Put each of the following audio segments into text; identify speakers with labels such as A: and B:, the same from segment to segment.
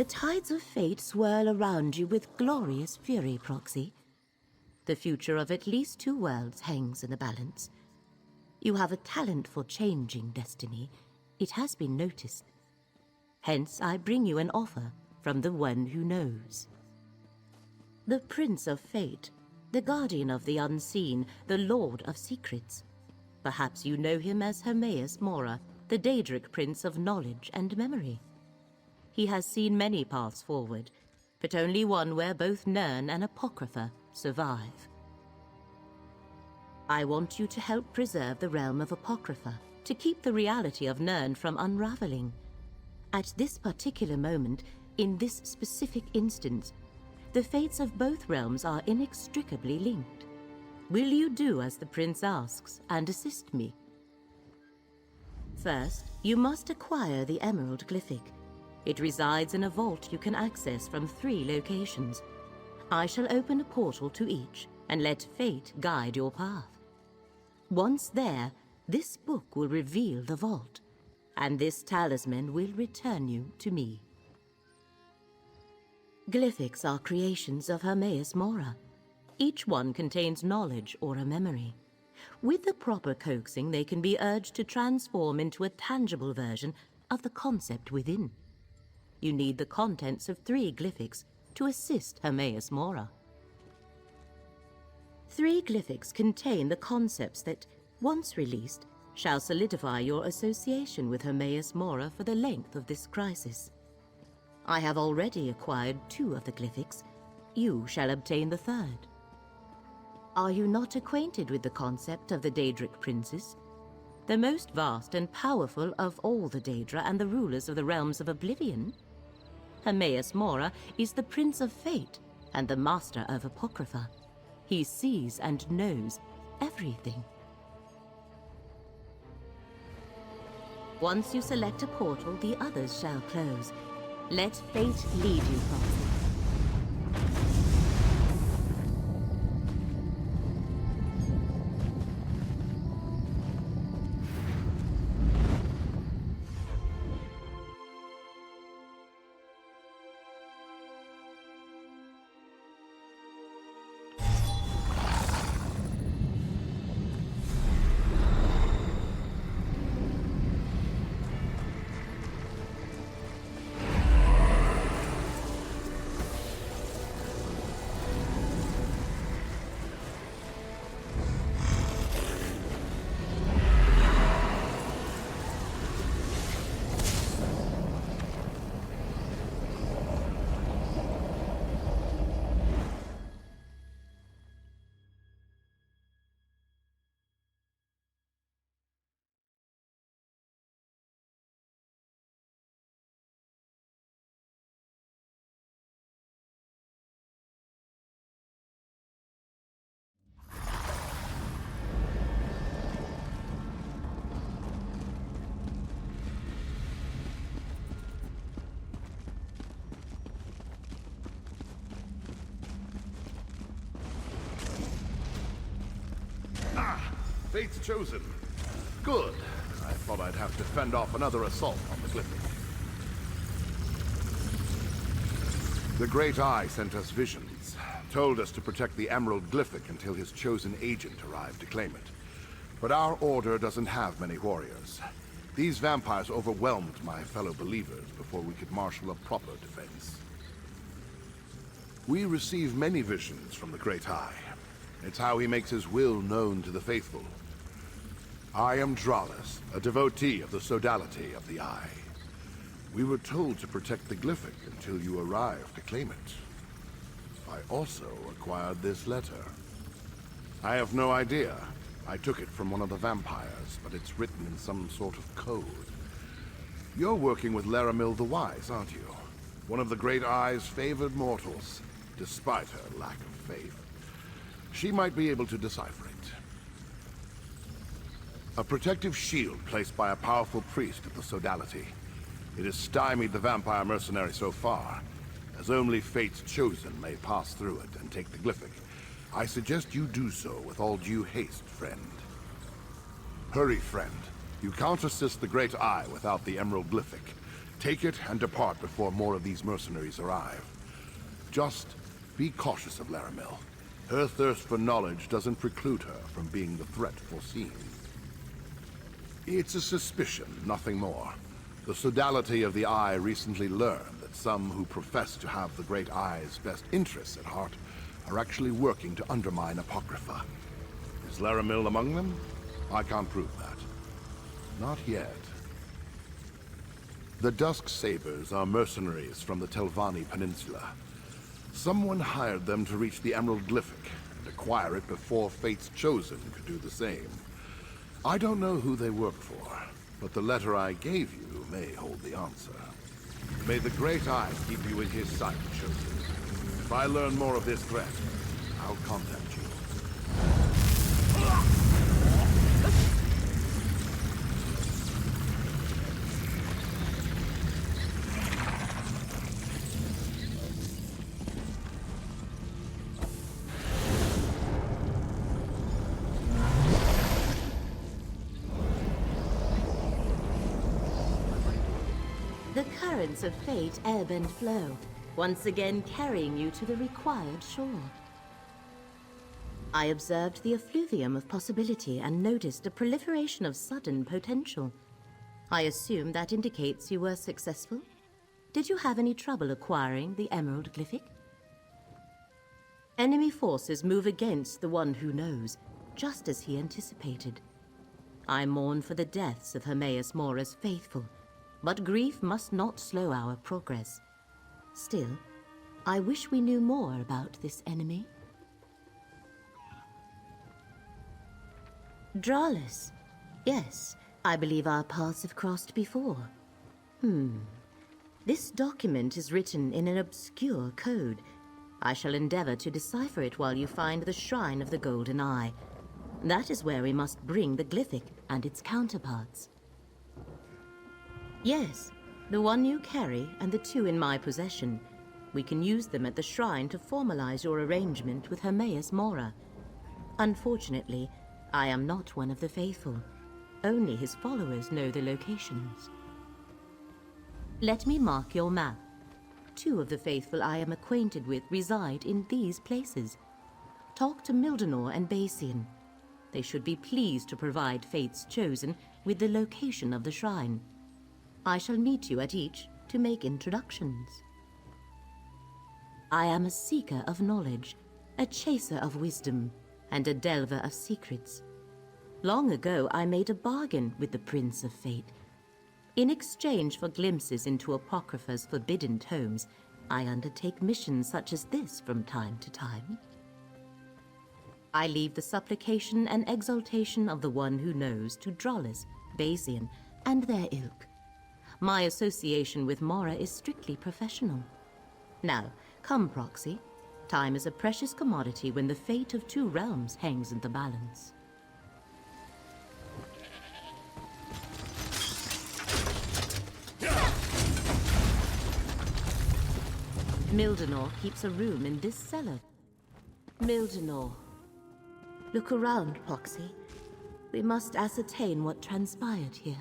A: The tides of fate swirl around you with glorious fury, Proxy. The future of at least 2 worlds hangs in the balance. You have a talent for changing destiny. It has been noticed. Hence, I bring you an offer from the one who knows. The Prince of Fate, the Guardian of the Unseen, the Lord of Secrets. Perhaps you know him as Hermaeus Mora, the Daedric Prince of Knowledge and Memory. He has seen many paths forward, but only one where both Nirn and Apocrypha survive. I want you to help preserve the realm of Apocrypha, to keep the reality of Nirn from unraveling. At this particular moment, in this specific instance, the fates of both realms are inextricably linked. Will you do as the Prince asks and assist me? First, you must acquire the Emerald Glyphic. It resides in a vault you can access from 3 locations. I shall open a portal to each and let fate guide your path. Once there, this book will reveal the vault, and this talisman will return you to me. Glyphics are creations of Hermaeus Mora. Each one contains knowledge or a memory. With the proper coaxing, they can be urged to transform into a tangible version of the concept within. You need the contents of 3 glyphics to assist Hermaeus Mora. 3 glyphics contain the concepts that, once released, shall solidify your association with Hermaeus Mora for the length of this crisis. I have already acquired 2 of the glyphics. You shall obtain the 3rd. Are you not acquainted with the concept of the Daedric Princes? The most vast and powerful of all the Daedra and the rulers of the realms of Oblivion? Hermaeus Mora is the Prince of Fate and the Master of Apocrypha. He sees and knows everything. Once you select a portal, the others shall close. Let fate lead you, Proxy.
B: Fate's chosen. Good. I thought I'd have to fend off another assault on the Glyphic. The Great Eye sent us visions, told us to protect the Emerald Glyphic until his chosen agent arrived to claim it. But our order doesn't have many warriors. These vampires overwhelmed my fellow believers before we could marshal a proper defense. We receive many visions from the Great Eye. It's how he makes his will known to the faithful. I am Dralis, a devotee of the sodality of the Eye. We were told to protect the Glyphic until you arrived to claim it. I also acquired this letter. I have no idea. I took it from one of the vampires, but it's written in some sort of code. You're working with Laramil the Wise, aren't you? One of the Great Eye's favored mortals, despite her lack of faith. She might be able to decipher it. A protective shield placed by a powerful priest of the sodality. It has stymied the vampire mercenary so far, as only Fate's chosen may pass through it and take the Glyphic. I suggest you do so with all due haste, friend. Hurry, friend. You can't assist the Great Eye without the Emerald Glyphic. Take it and depart before more of these mercenaries arrive. Just be cautious of Laramil. Her thirst for knowledge doesn't preclude her from being the threat foreseen. It's a suspicion, nothing more. The sodality of the Eye recently learned that some who profess to have the Great Eye's best interests at heart are actually working to undermine Apocrypha. Is Laramil among them? I can't prove that. Not yet. The Dusk Sabers are mercenaries from the Telvanni Peninsula. Someone hired them to reach the Emerald Glyphic and acquire it before Fate's Chosen could do the same. I don't know who they worked for, but the letter I gave you may hold the answer. May the Great Eye keep you in his sight, Chosen. If I learn more of this threat, I'll contact you.
A: The currents of fate ebb and flow, once again carrying you to the required shore. I observed the effluvium of possibility and noticed a proliferation of sudden potential. I assume that indicates you were successful? Did you have any trouble acquiring the Emerald Glyphic? Enemy forces move against the one who knows, just as he anticipated. I mourn for the deaths of Hermaeus Mora's faithful, but grief must not slow our progress. Still, I wish we knew more about this enemy. Dralis. Yes, I believe our paths have crossed before. This document is written in an obscure code. I shall endeavor to decipher it while you find the Shrine of the Golden Eye. That is where we must bring the Glyphic and its counterparts. Yes, the one you carry and the two in my possession. We can use them at the shrine to formalize your arrangement with Hermaeus Mora. Unfortunately, I am not one of the faithful. Only his followers know the locations. Let me mark your map. Two of the faithful I am acquainted with reside in these places. Talk to Mildenor and Basian. They should be pleased to provide Fate's Chosen with the location of the shrine. I shall meet you at each to make introductions. I am a seeker of knowledge, a chaser of wisdom, and a delver of secrets. Long ago, I made a bargain with the Prince of Fate. In exchange for glimpses into Apocrypha's forbidden tomes, I undertake missions such as this from time to time. I leave the supplication and exaltation of the one who knows to Dralis, Basian, and their ilk. My association with Mora is strictly professional. Now, come, Proxy. Time is a precious commodity when the fate of two realms hangs in the balance. Mildenor keeps a room in this cellar. Mildenor. Look around, Proxy. We must ascertain what transpired here.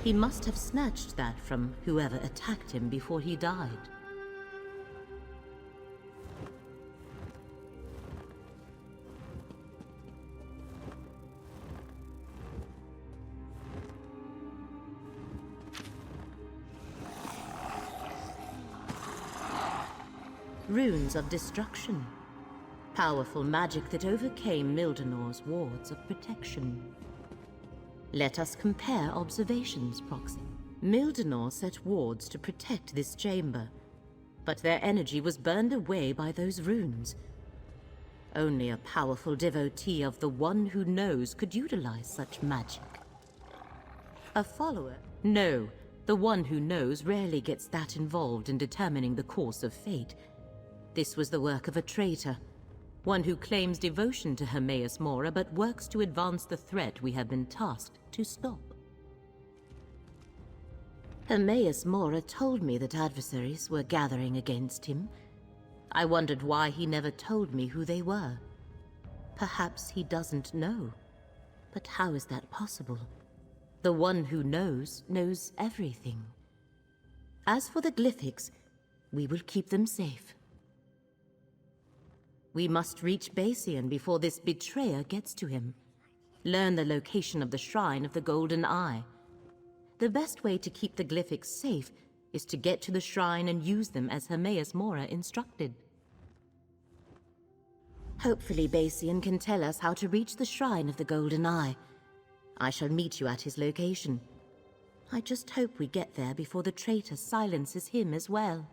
A: He must have snatched that from whoever attacked him before he died. Runes of destruction. Powerful magic that overcame Mildenor's wards of protection. Let us compare observations, Proxy. Mildenor set wards to protect this chamber, but their energy was burned away by those runes. Only a powerful devotee of the one who knows could utilize such magic. A follower? No, the one who knows rarely gets that involved in determining the course of fate. This was the work of a traitor. One who claims devotion to Hermaeus Mora but works to advance the threat we have been tasked to stop. Hermaeus Mora told me that adversaries were gathering against him. I wondered why he never told me who they were. Perhaps he doesn't know. But how is that possible? The one who knows everything. As for the glyphics, we will keep them safe. We must reach Basian before this betrayer gets to him. Learn the location of the Shrine of the Golden Eye. The best way to keep the glyphics safe is to get to the shrine and use them as Hermaeus Mora instructed. Hopefully Basian can tell us how to reach the Shrine of the Golden Eye. I shall meet you at his location. I just hope we get there before the traitor silences him as well.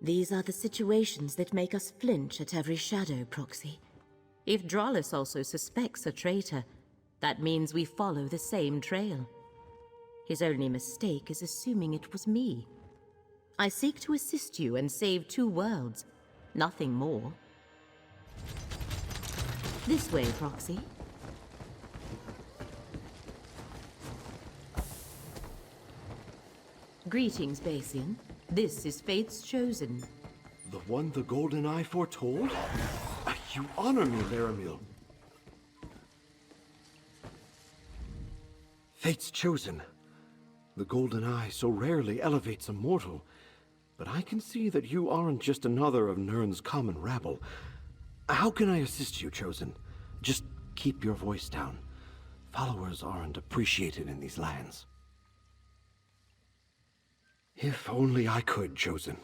A: These are the situations that make us flinch at every shadow, Proxy. If Drollis also suspects a traitor, that means we follow the same trail. His only mistake is assuming it was me. I seek to assist you and save 2 worlds, nothing more. This way, Proxy. Greetings, Basian. This is Fate's Chosen.
C: The one the Golden Eye foretold? You honor me, Laramil. Fate's Chosen. The Golden Eye so rarely elevates a mortal. But I can see that you aren't just another of Nirn's common rabble. How can I assist you, Chosen? Just keep your voice down. Followers aren't appreciated in these lands. If only I could, Chosen.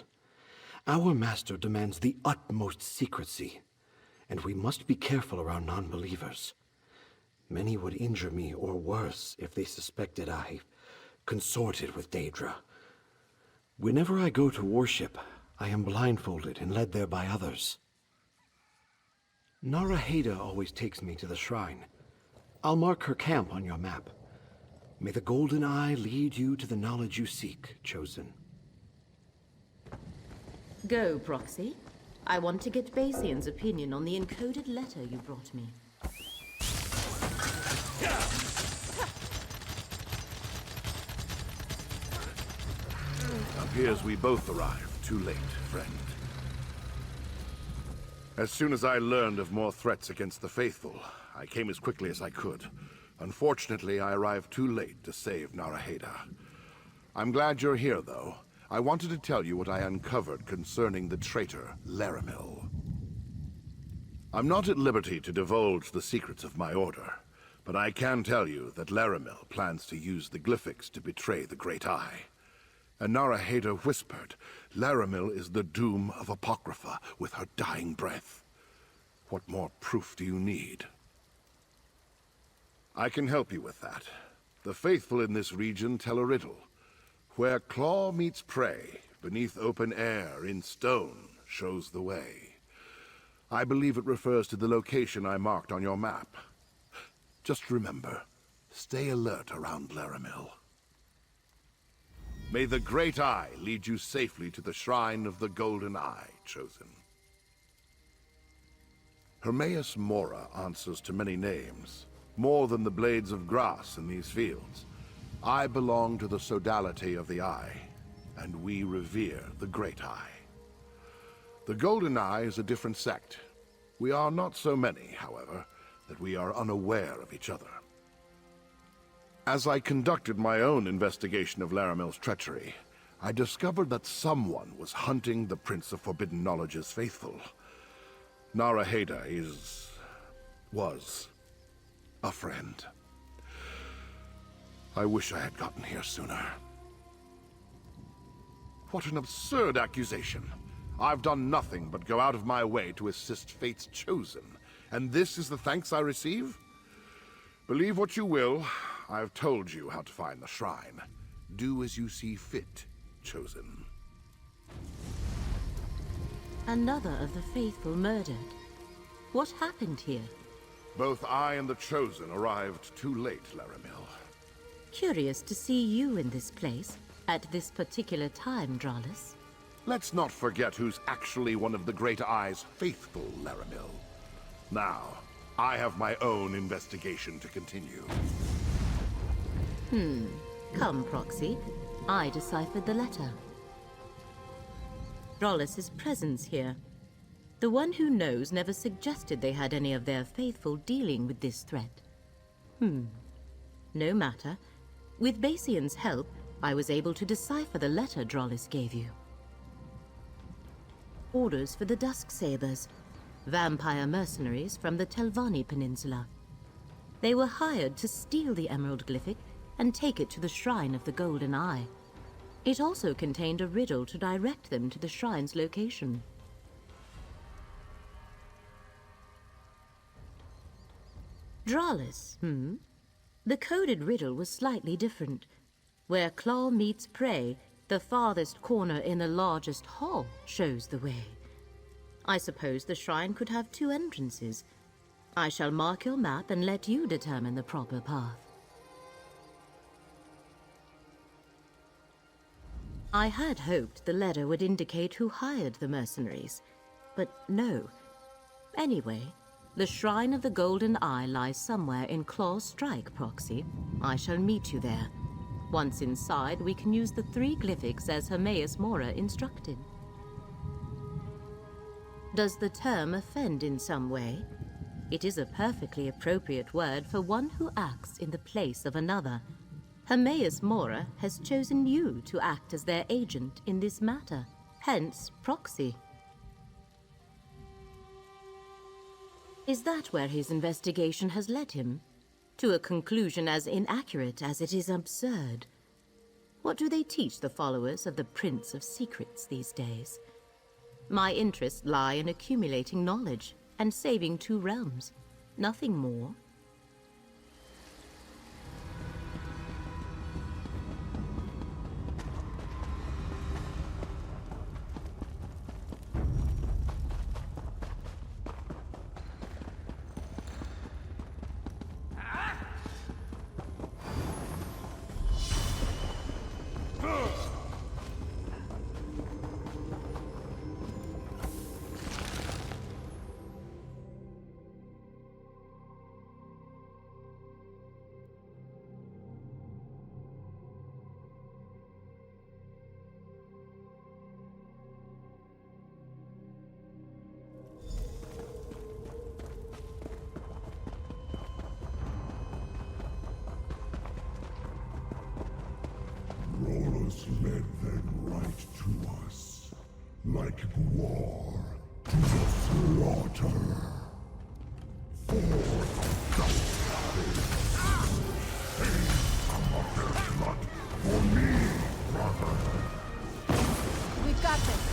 C: Our master demands the utmost secrecy, and we must be careful around non-believers. Many would injure me or worse if they suspected I consorted with Daedra. Whenever I go to worship, I am blindfolded and led there by others. Naraheda always takes me to the shrine. I'll mark her camp on your map. May the Golden Eye lead you to the knowledge you seek, Chosen.
A: Go, Proxy. I want to get Basian's opinion on the encoded letter you brought me.
B: Appears we both arrived too late, friend. As soon as I learned of more threats against the Faithful, I came as quickly as I could. Unfortunately, I arrived too late to save Naraheda. I'm glad you're here, though. I wanted to tell you what I uncovered concerning the traitor, Laramil. I'm not at liberty to divulge the secrets of my order, but I can tell you that Laramil plans to use the glyphics to betray the Great Eye. And Naraheda whispered, Laramil is the doom of Apocrypha with her dying breath. What more proof do you need? I can help you with that. The faithful in this region tell a riddle. Where claw meets prey, beneath open air, in stone, shows the way. I believe it refers to the location I marked on your map. Just remember, stay alert around Laramil. May the Great Eye lead you safely to the Shrine of the Golden Eye, Chosen. Hermaeus Mora answers to many names, more than the blades of grass in these fields. I belong to the sodality of the Eye, and we revere the Great Eye. The Golden Eye is a different sect. We are not so many, however, that we are unaware of each other. As I conducted my own investigation of Laramil's treachery, I discovered that someone was hunting the Prince of Forbidden Knowledge's faithful. Naraheda was a friend. I wish I had gotten here sooner. What an absurd accusation. I've done nothing but go out of my way to assist Fate's Chosen, and this is the thanks I receive? Believe what you will, I've told you how to find the shrine. Do as you see fit, Chosen.
A: Another of the faithful murdered. What happened here?
B: Both I and the Chosen arrived too late, Laramil.
A: Curious to see you in this place, at this particular time, Drollis.
B: Let's not forget who's actually one of the Great Eye's faithful, Laramil. Now, I have my own investigation to continue.
A: Come, Proxy. I deciphered the letter. Drollis's presence here. The one who knows never suggested they had any of their faithful dealing with this threat. No matter. With Basian's help, I was able to decipher the letter Drollis gave you. Orders for the Dusksabers, vampire mercenaries from the Telvanni Peninsula. They were hired to steal the Emerald Glyphic and take it to the Shrine of the Golden Eye. It also contained a riddle to direct them to the shrine's location. Drollis, The coded riddle was slightly different. Where claw meets prey, the farthest corner in the largest hall shows the way. I suppose the shrine could have 2 entrances. I shall mark your map and let you determine the proper path. I had hoped the letter would indicate who hired the mercenaries, but no. Anyway, the Shrine of the Golden Eye lies somewhere in Claw's Strike, Proxy. I shall meet you there. Once inside, we can use the 3 glyphics as Hermaeus Mora instructed. Does the term offend in some way? It is a perfectly appropriate word for one who acts in the place of another. Hermaeus Mora has chosen you to act as their agent in this matter, hence Proxy. Is that where his investigation has led him? To a conclusion as inaccurate as it is absurd. What do they teach the followers of the Prince of Secrets these days? My interests lie in accumulating knowledge and saving 2 realms. Nothing more.
D: Led them right to us, like Gwar to the slaughter. For the dust come of their blood for me, brother.
E: We've got this.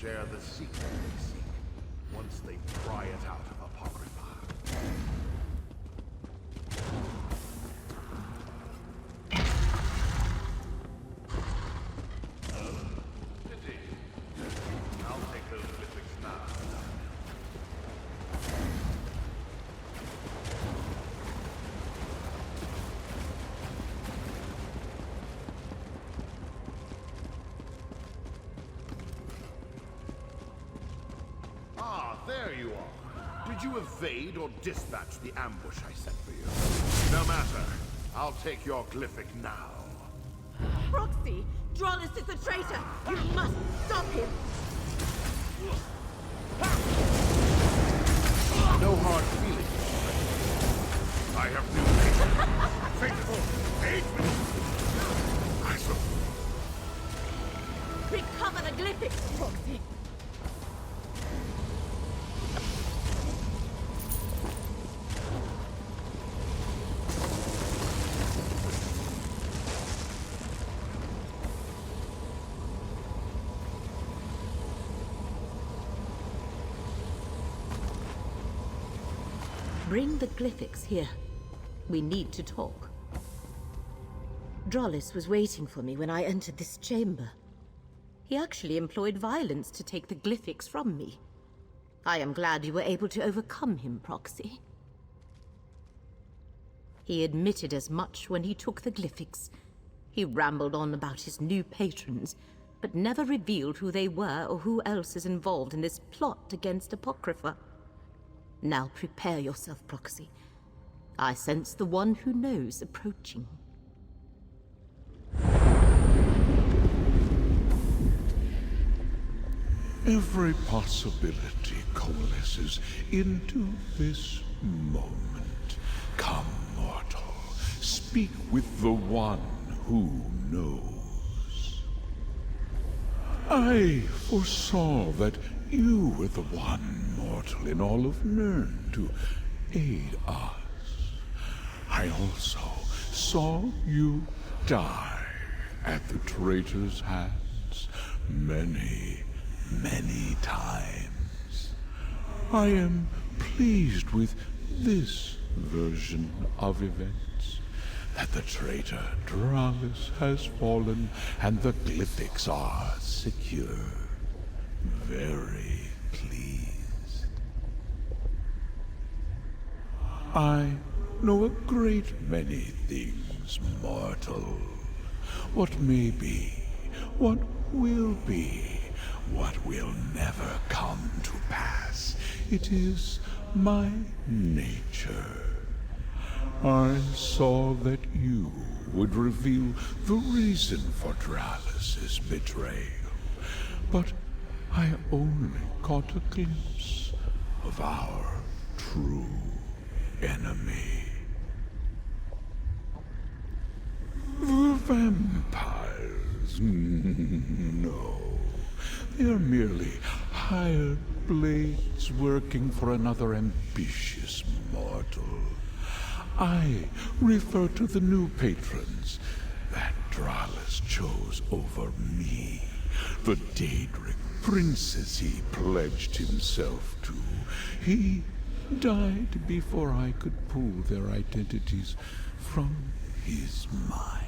B: Share the secret they seek, once they pry it out of Apocrypha. Pity. I'll take those glyphics now. There you are. Did you evade or dispatch the ambush I set for you? No matter. I'll take your glyphic now.
A: Proxy! Drollis is a traitor! You must stop him!
B: No hard feelings. I have new patrons. Faithful agents. I shall...
A: Recover the glyphics, Proxy! Bring the glyphics here. We need to talk. Drollis was waiting for me when I entered this chamber. He actually employed violence to take the glyphics from me. I am glad you were able to overcome him, Proxy. He admitted as much when he took the glyphics. He rambled on about his new patrons, but never revealed who they were or who else is involved in this plot against Apocrypha. Now prepare yourself, Proxy. I sense the one who knows approaching.
D: Every possibility coalesces into this moment. Come, mortal, speak with the one who knows. I foresaw that you were the one mortal in all of Nirn to aid us. I also saw you die at the traitor's hands many times. I am pleased with this version of events, that the traitor Dralis has fallen and the glyphics are secure. Very pleased. I know a great many things, mortal. What may be, what will be, what will never come to pass. It is my nature. I saw that you would reveal the reason for Dralis's betrayal, but I only caught a glimpse of our true enemy. The vampires? No. They are merely hired blades working for another ambitious mortal. I refer to the new patrons that Dralis chose over me, the Daedric princes he pledged himself to. He died before I could pull their identities from his mind.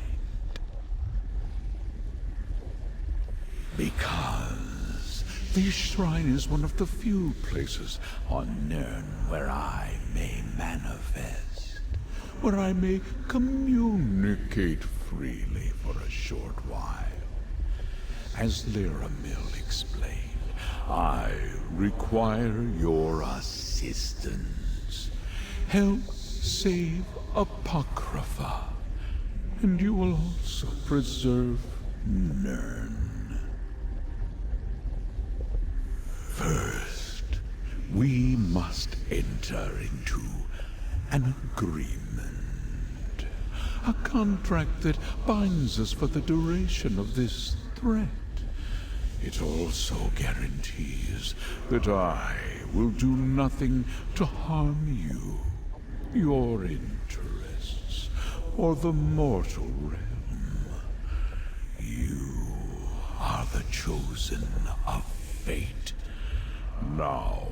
D: Because this shrine is one of the few places on Nirn where I may manifest, where I may communicate freely for a short while. As Lyramil explained, I require your assistance. Help save Apocrypha, and you will also preserve Nirn. First, we must enter into an agreement. A contract that binds us for the duration of this threat. It also guarantees that I will do nothing to harm you, your interests, or the mortal realm. You are the chosen of fate. Now,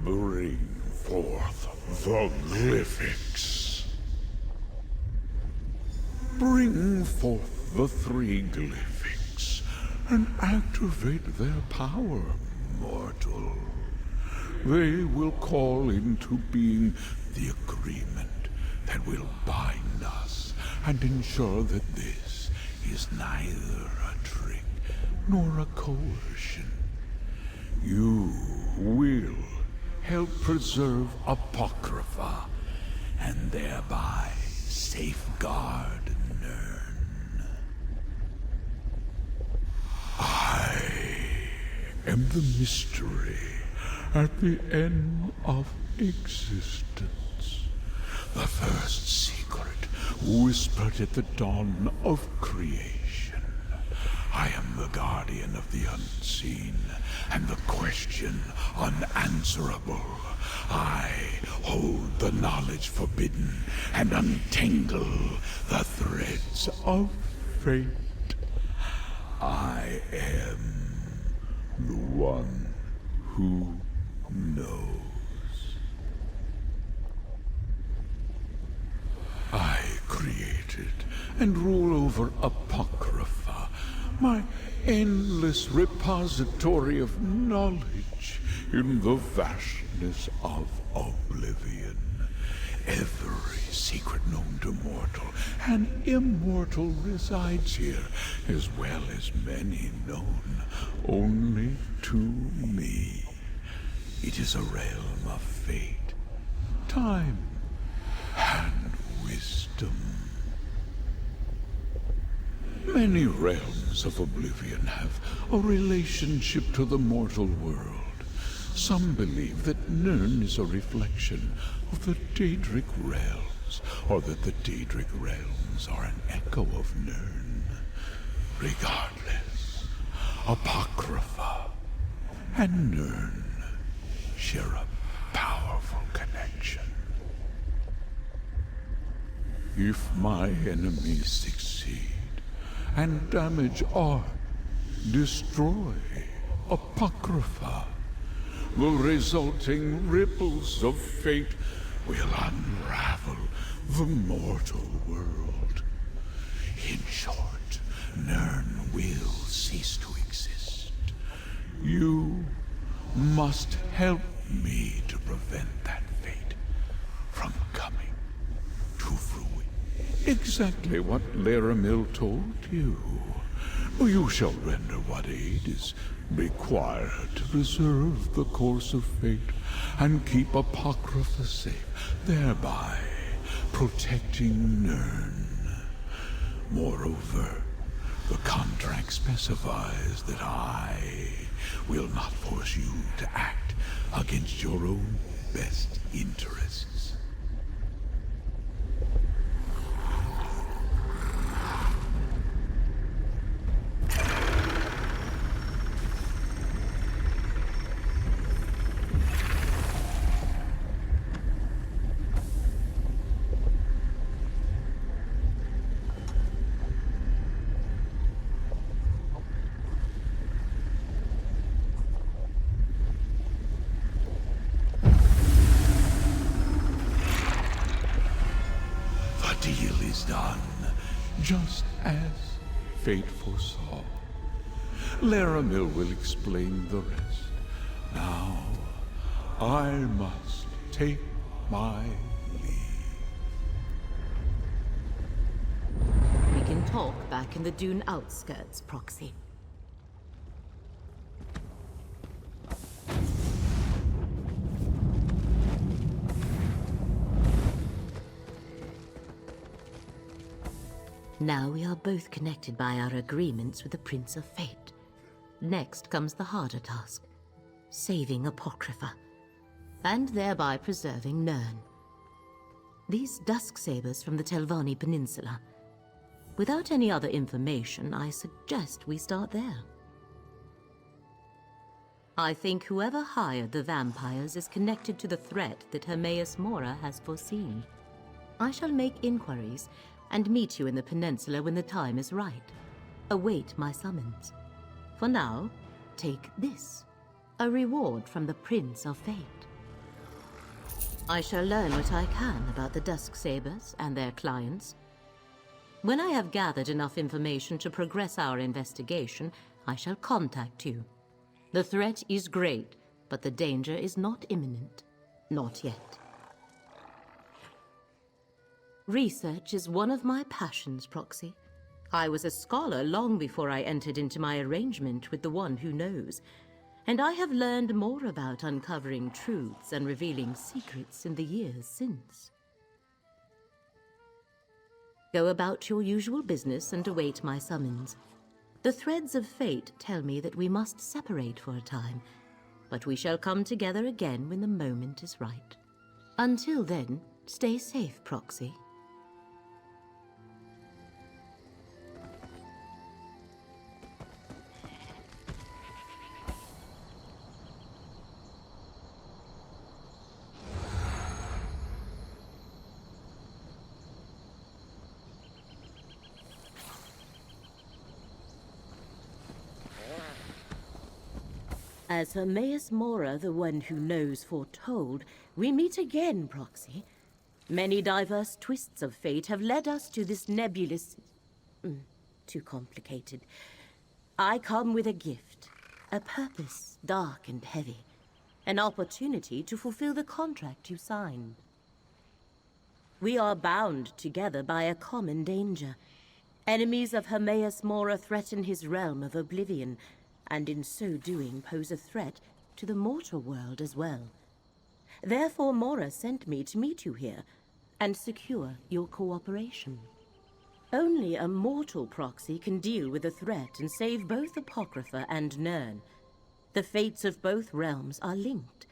D: bring forth the glyphics. Bring forth the 3 glyphics and activate their power, mortal. They will call into being the agreement that will bind us and ensure that this is neither a trick nor a coercion. You will help preserve Apocrypha and thereby safeguard Nirn. I am the mystery at the end of existence. The first secret whispered at the dawn of creation. I am the guardian of the unseen, and the question unanswerable. I hold the knowledge forbidden, and untangle the threads of fate. I am the one who knows. I created and rule over Apocrypha, my endless repository of knowledge in the vastness of oblivion. Every secret known to mortal and immortal resides here, as well as many known only to me. It is a realm of fate, time, and wisdom. Many realms of oblivion have a relationship to the mortal world. Some believe that Nirn is a reflection of the Daedric realms, or that the Daedric realms are an echo of Nirn. Regardless, Apocrypha and Nirn share a powerful connection. If my enemies succeed and damage art, destroy Apocrypha, the resulting ripples of fate will unravel the mortal world. In short, Nirn will cease to exist. You must help me to prevent that fate from coming to fruition. Exactly what Laramil told you. You shall render what aid is required to preserve the course of fate and keep Apocrypha safe, thereby protecting Nirn. Moreover, the contract specifies that I will not force you to act against your own best interests. Just as fate foresaw. Laramil will explain the rest. Now, I must take my leave.
A: We can talk back in the dune outskirts, Proxy. Now we are both connected by our agreements with the Prince of Fate. Next comes the harder task, saving Apocrypha, and thereby preserving Nirn. These Dusksabers from the Telvanni Peninsula. Without any other information, I suggest we start there. I think whoever hired the vampires is connected to the threat that Hermaeus Mora has foreseen. I shall make inquiries and meet you in the peninsula when the time is right. Await my summons. For now, take this, a reward from the Prince of Fate. I shall learn what I can about the Dusksabers and their clients. When I have gathered enough information to progress our investigation, I shall contact you. The threat is great, but the danger is not imminent. Not yet. Research is one of my passions, Proxy. I was a scholar long before I entered into my arrangement with the one who knows, and I have learned more about uncovering truths and revealing secrets in the years since. Go about your usual business and await my summons. The threads of fate tell me that we must separate for a time, but we shall come together again when the moment is right. Until then, stay safe, Proxy. As Hermaeus Mora, the one who knows, foretold, we meet again, Proxy. Many diverse twists of fate have led us to this nebulous... too complicated. I come with a gift, a purpose dark and heavy, an opportunity to fulfill the contract you signed. We are bound together by a common danger. Enemies of Hermaeus Mora threaten his realm of oblivion, and in so doing pose a threat to the mortal world as well. Therefore Mora sent me to meet you here and secure your cooperation. Only a mortal proxy can deal with the threat and save both Apocrypha and Nirn. The fates of both realms are linked,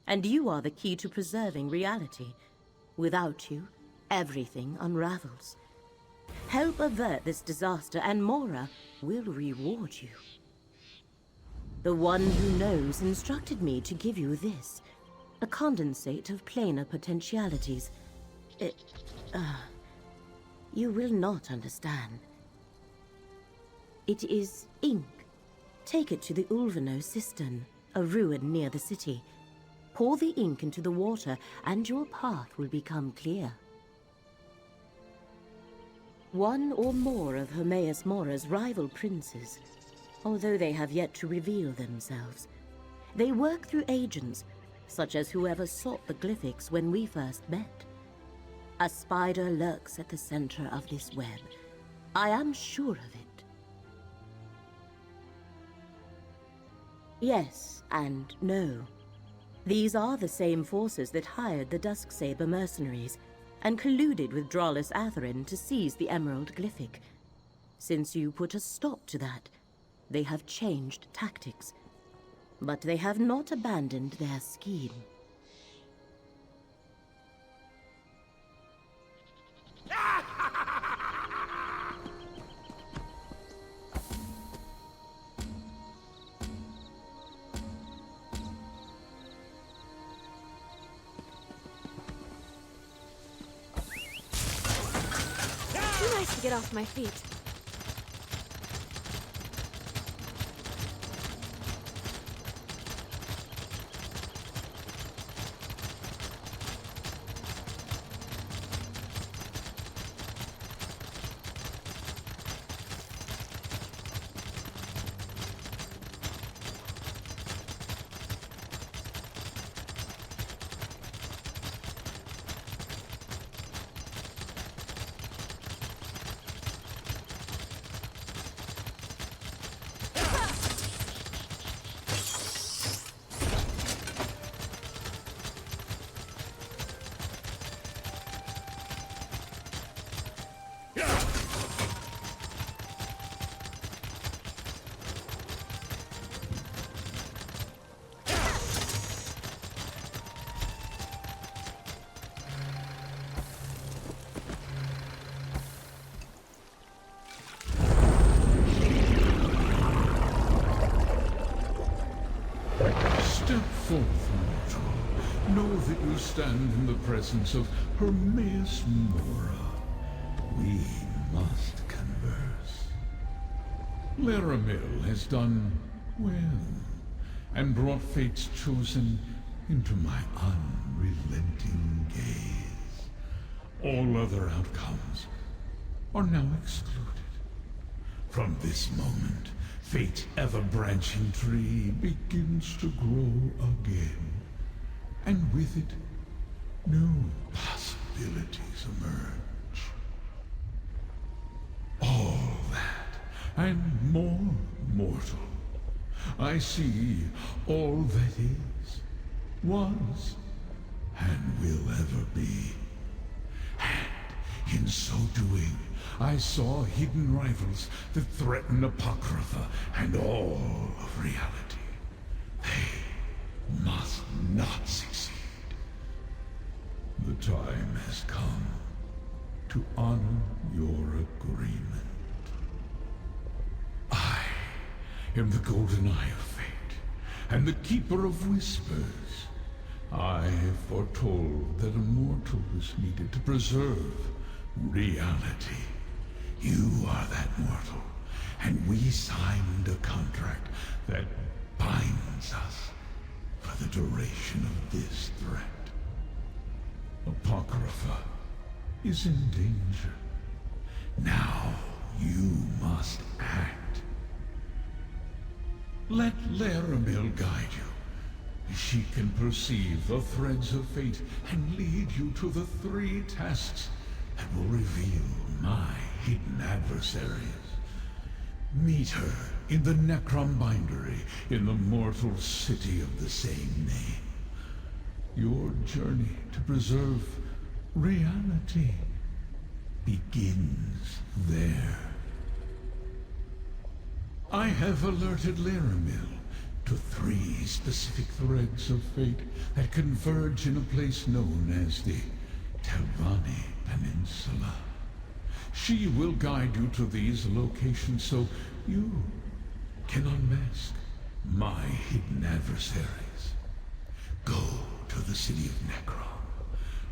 A: and you are the key to preserving reality. Without you, everything unravels. Help avert this disaster, and Mora will reward you. The one who knows instructed me to give you this, a condensate of planar potentialities. You will not understand. It is ink. Take it to the Ulvano cistern, a ruin near the city. Pour the ink into the water, and your path will become clear. One or more of Hermaeus Mora's rival princes, although they have yet to reveal themselves. They work through agents, such as whoever sought the glyphics when we first met. A spider lurks at the center of this web. I am sure of it. Yes and no. These are the same forces that hired the Dusksaber mercenaries and colluded with Drollis Atherin to seize the Emerald Glyphic. Since you put a stop to that, they have changed tactics. But they have not abandoned their scheme.
E: Too nice to get off my feet.
D: Step forth, mortal. Know that you stand in the presence of Hermaeus Mora. We must converse. Laramil has done well, and brought fate's chosen into my unrelenting gaze. All other outcomes are now excluded. From this moment, fate's ever-branching tree begins to grow again, and with it, new possibilities emerge. All that, and more, mortal. I see all that is, was, and will ever be. And in so doing, I saw hidden rivals that threaten Apocrypha and all of reality. They must not succeed. The time has come to honor your agreement. I am the golden eye of fate, and the keeper of whispers. I foretold that a mortal was needed to preserve reality. You are that mortal, and we signed a contract that binds us for the duration of this threat. Apocrypha is in danger. Now you must act. Let Laramil guide you. She can perceive the threads of fate and lead you to the 3 tasks that will reveal my hidden adversaries. Meet her in the Necrom bindery in the mortal city of the same name. Your journey to preserve reality begins there. I have alerted Laramil to 3 specific threads of fate that converge in a place known as the Telvanni Peninsula. She will guide you to these locations so you can unmask my hidden adversaries. Go to the city of Necrom.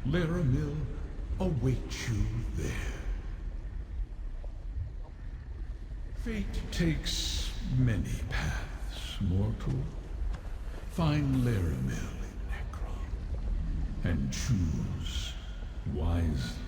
D: Laramil awaits you there. Fate takes many paths, mortal. Find Laramil in Necrom and choose wisely.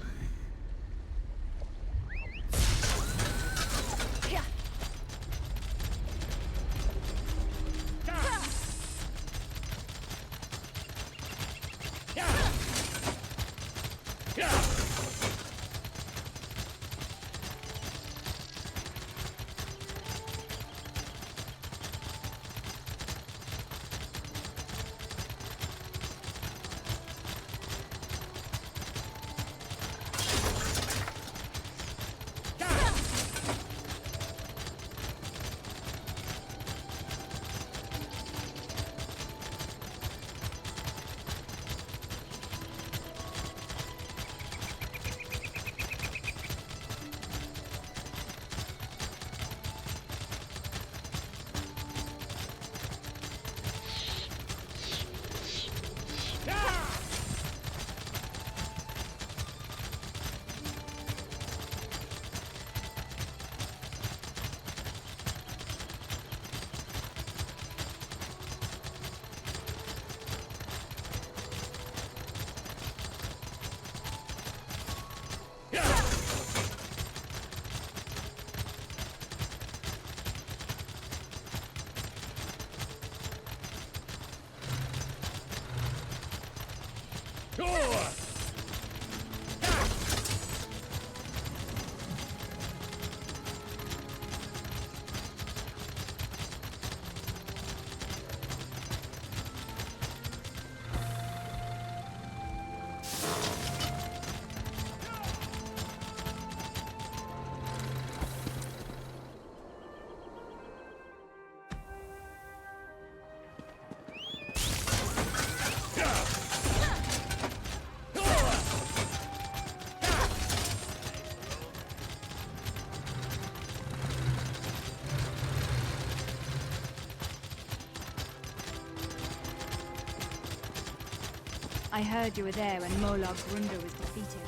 E: I heard you were there when Molag Grunder was defeated.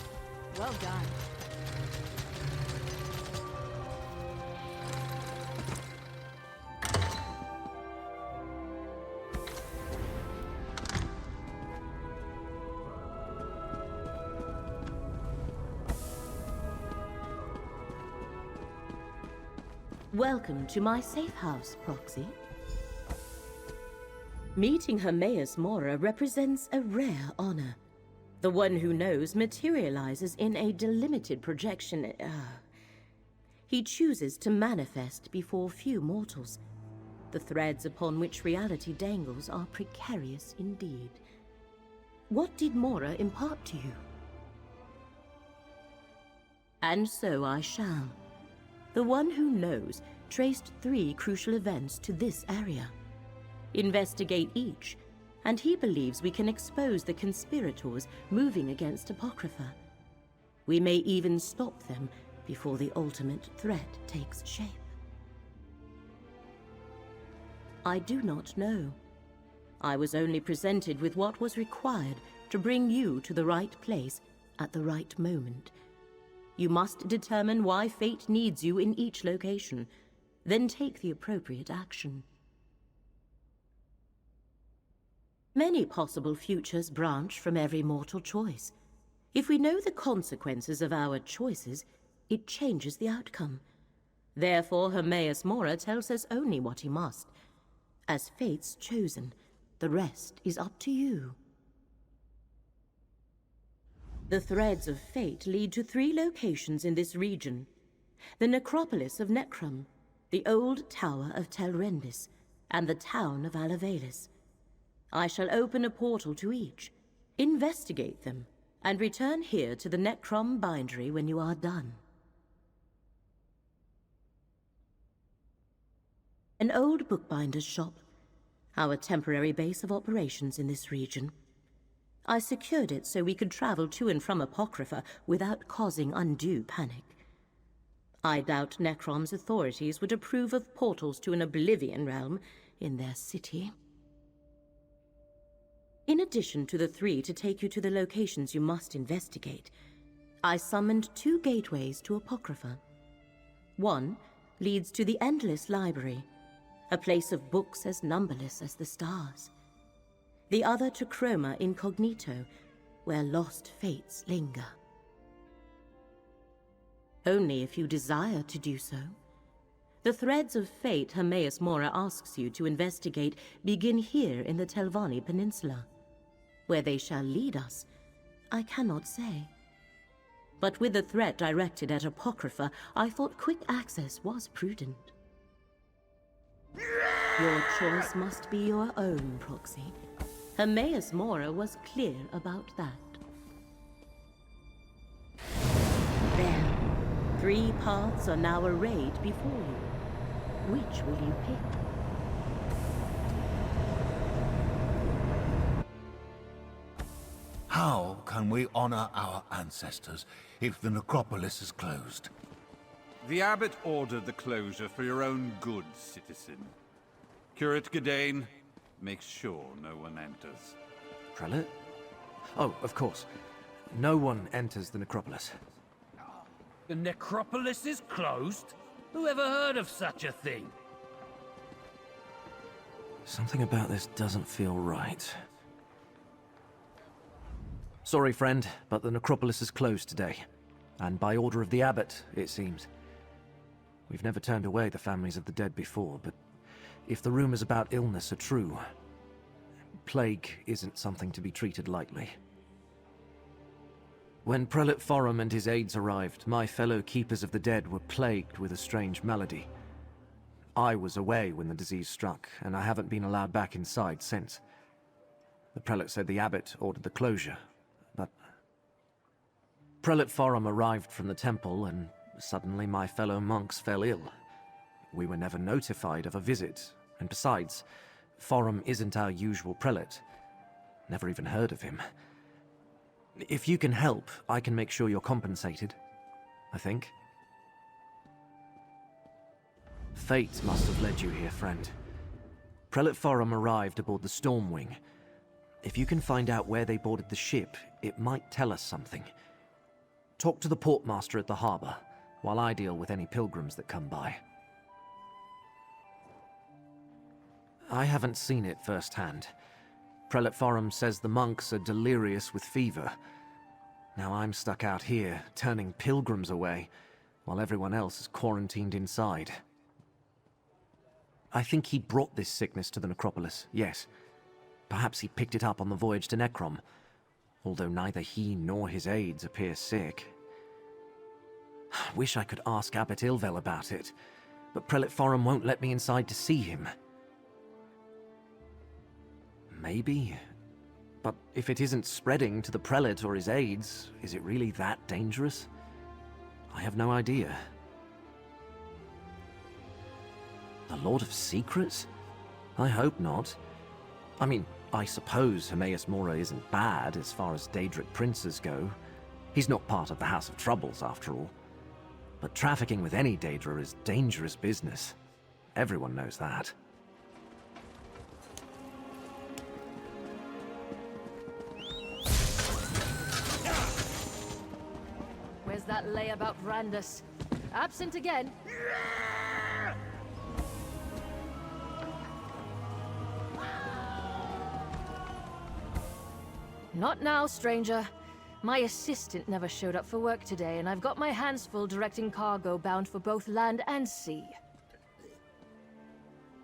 E: Well done.
A: Welcome to my safe house, Proxy. Meeting Hermaeus Mora represents a rare honor. The one who knows materializes in a delimited projection. He chooses to manifest before few mortals. The threads upon which reality dangles are precarious indeed. What did Mora impart to you? And so I shall. The one who knows traced 3 crucial events to this area. Investigate each, and he believes we can expose the conspirators moving against Apocrypha. We may even stop them before the ultimate threat takes shape. I do not know. I was only presented with what was required to bring you to the right place at the right moment. You must determine why fate needs you in each location, then take the appropriate action. Many possible futures branch from every mortal choice. If we know the consequences of our choices, it changes the outcome. Therefore, Hermaeus Mora tells us only what he must. As fate's chosen, the rest is up to you. The threads of fate lead to 3 locations in this region. The necropolis of Necrom, the old tower of Telrendis, and the town of Alavelis. I shall open a portal to each, investigate them, and return here to the Necrom bindery when you are done. An old bookbinder's shop, our temporary base of operations in this region. I secured it so we could travel to and from Apocrypha without causing undue panic. I doubt Necrom's authorities would approve of portals to an Oblivion realm in their city. In addition to the 3 to take you to the locations you must investigate, I summoned 2 gateways to Apocrypha. One leads to the Endless Library, a place of books as numberless as the stars. The other to Chroma Incognito, where lost fates linger. Only if you desire to do so. The threads of fate Hermaeus Mora asks you to investigate begin here in the Telvanni Peninsula. Where they shall lead us, I cannot say. But with the threat directed at Apocrypha, I thought quick access was prudent. Your choice must be your own, Proxy. Hermaeus Mora was clear about that. There, 3 paths are now arrayed before you. Which will you pick?
F: How can we honor our ancestors if the necropolis is closed?
G: The abbot ordered the closure for your own good, citizen. Curate Gadain, make sure no one enters.
H: Prelate? Oh, of course. No one enters the necropolis.
I: The necropolis is closed? Who ever heard of such a thing?
H: Something about this doesn't feel right. Sorry, friend, but the necropolis is closed today. And by order of the abbot, it seems. We've never turned away the families of the dead before, but if the rumors about illness are true, plague isn't something to be treated lightly. When Prelate Forum and his aides arrived, my fellow Keepers of the Dead were plagued with a strange malady. I was away when the disease struck, and I haven't been allowed back inside since. The prelate said the abbot ordered the closure, but Prelate Forum arrived from the temple, and suddenly my fellow monks fell ill. We were never notified of a visit, and besides, Forum isn't our usual prelate. Never even heard of him. If you can help, I can make sure you're compensated, I think. Fate must have led you here, friend. Prelate Forum arrived aboard the Stormwing. If you can find out where they boarded the ship, it might tell us something. Talk to the portmaster at the harbor, while I deal with any pilgrims that come by. I haven't seen it firsthand. Prelate Forum says the monks are delirious with fever. Now I'm stuck out here, turning pilgrims away, while everyone else is quarantined inside. I think he brought this sickness to the necropolis, yes. Perhaps he picked it up on the voyage to Necrom, although neither he nor his aides appear sick. Wish I could ask Abbot Ilvel about it, but Prelate Forum won't let me inside to see him. Maybe. But if it isn't spreading to the prelate or his aides, is it really that dangerous? I have no idea. The Lord of Secrets? I hope not. I mean, I suppose Hermaeus Mora isn't bad as far as Daedric princes go. He's not part of the House of Troubles, after all. But trafficking with any Daedra is dangerous business. Everyone knows that.
J: Where's that layabout Brandus? Absent again. Not now, stranger. My assistant never showed up for work today, and I've got my hands full directing cargo bound for both land and sea.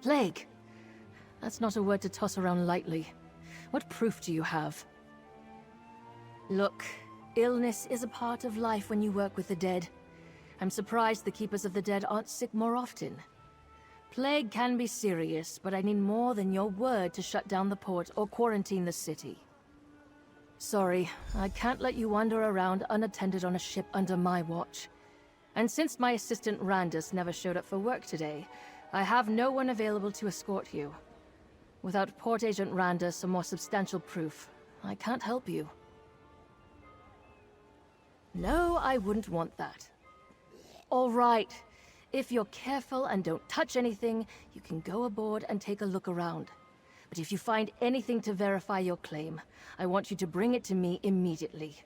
J: Plague. That's not a word to toss around lightly. What proof do you have? Look, illness is a part of life when you work with the dead. I'm surprised the Keepers of the Dead aren't sick more often. Plague can be serious, but I need more than your word to shut down the port or quarantine the city. Sorry, I can't let you wander around unattended on a ship under my watch. And since my assistant Randus never showed up for work today, I have no one available to escort you. Without Port Agent Randus or more substantial proof, I can't help you. No, I wouldn't want that. All right. If you're careful and don't touch anything, you can go aboard and take a look around. But if you find anything to verify your claim, I want you to bring it to me immediately.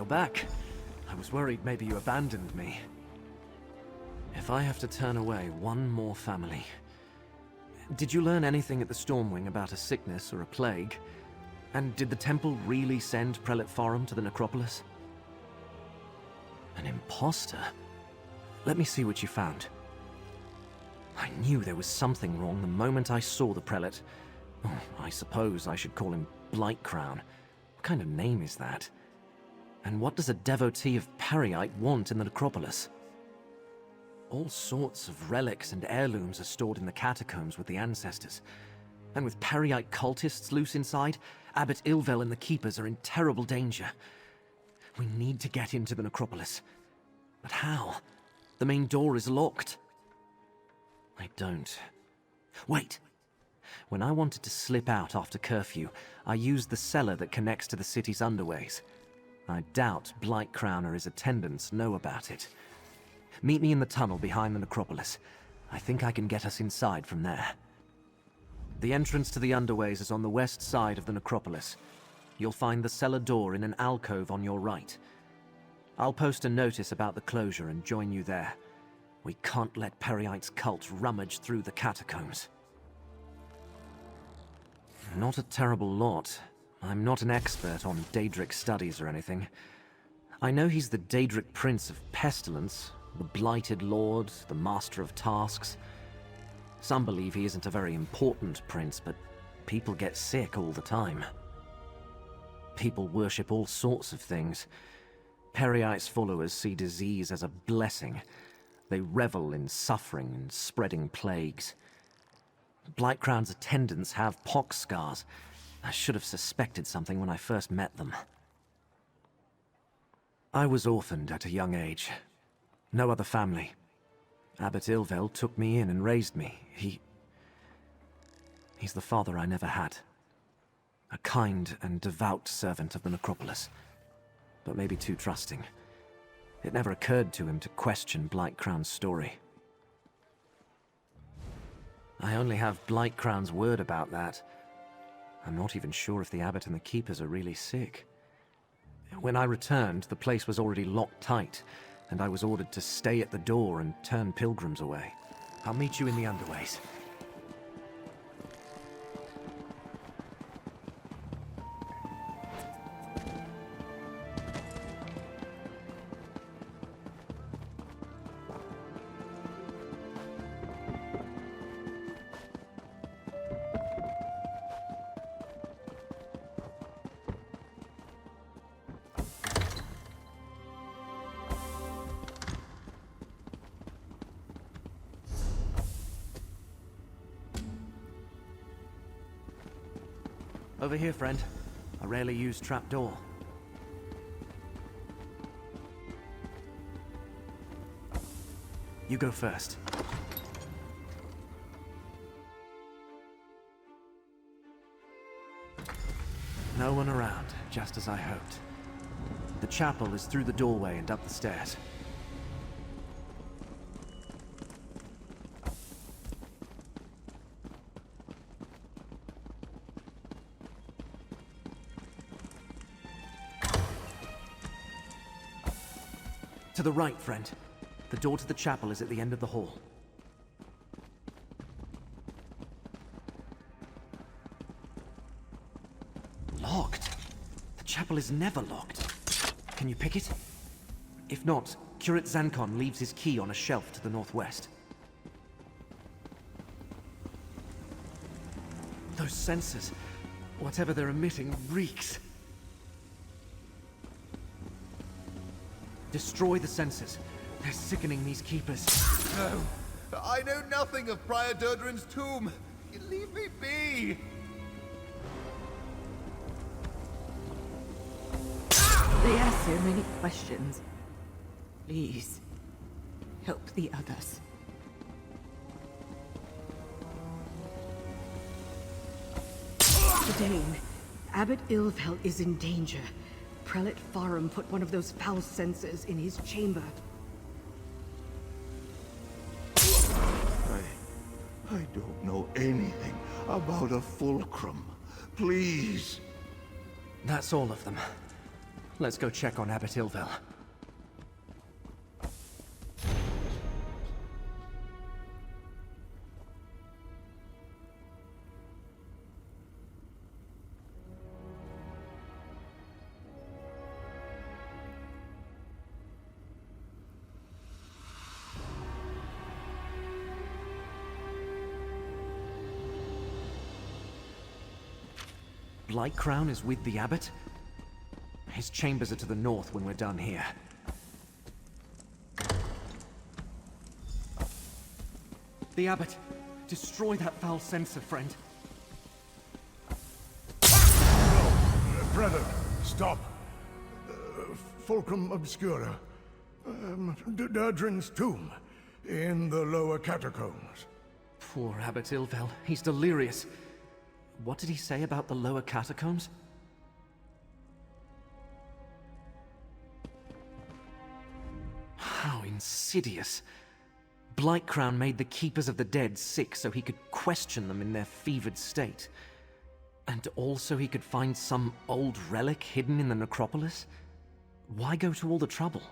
H: You're back. I was worried maybe you abandoned me. If I have to turn away one more family... Did you learn anything at the Stormwing about a sickness or a plague? And did the temple really send Prelate Forum to the necropolis? An imposter? Let me see what you found. I knew there was something wrong the moment I saw the prelate. Oh, I suppose I should call him Blightcrown. What kind of name is that? And what does a devotee of Periite want in the necropolis? All sorts of relics and heirlooms are stored in the catacombs with the ancestors. And with Periite cultists loose inside, Abbot Ilvel and the Keepers are in terrible danger. We need to get into the necropolis. But how? The main door is locked. I don't. Wait! When I wanted to slip out after curfew, I used the cellar that connects to the city's underways. I doubt Blightcrown or his attendants know about it. Meet me in the tunnel behind the necropolis. I think I can get us inside from there. The entrance to the underways is on the west side of the necropolis. You'll find the cellar door in an alcove on your right. I'll post a notice about the closure and join you there. We can't let Periite's cult rummage through the catacombs. Not a terrible lot. I'm not an expert on Daedric studies or anything. I know he's the Daedric Prince of Pestilence, the Blighted Lord, the Master of Tasks. Some believe he isn't a very important prince, but people get sick all the time. People worship all sorts of things. Periite's followers see disease as a blessing. They revel in suffering and spreading plagues. Blightcrown's attendants have pox scars. I should have suspected something when I first met them. I was orphaned at a young age. No other family. Abbot Ilvel took me in and raised me. He's the father I never had. A kind and devout servant of the necropolis, but maybe too trusting. It never occurred to him to question Blightcrown's story. I only have Blightcrown's word about that. I'm not even sure if the abbot and the keepers are really sick. When I returned, the place was already locked tight, and I was ordered to stay at the door and turn pilgrims away. I'll meet you in the underways. Over here, friend. A rarely used trapdoor. You go first. No one around, just as I hoped. The chapel is through the doorway and up the stairs. To the right, friend. The door to the chapel is at the end of the hall. Locked? The chapel is never locked. Can you pick it? If not, Curate Zancon leaves his key on a shelf to the northwest. Those sensors, whatever they're emitting, reeks. Destroy the sensors. They're sickening these keepers.
F: No! I know nothing of Prior Durdrin's tomb! Leave me be!
K: They ask so many questions. Please, help the others. Dane, Abbot Ilvel is in danger. Prelate Farum put one of those foul censers in his chamber.
F: I don't know anything about a fulcrum. Please.
H: That's all of them. Let's go check on Abbot Ilvel. Blightcrown is with the abbot? His chambers are to the north when we're done here. The abbot! Destroy that foul censor, friend.
L: No! Brother, stop! Fulcrum Obscura. Durdrin's tomb. In the lower catacombs.
H: Poor Abbot Ilvel. He's delirious. What did he say about the lower catacombs? How insidious. Blightcrown made the Keepers of the Dead sick so he could question them in their fevered state. And also he could find some old relic hidden in the necropolis? Why go to all the trouble?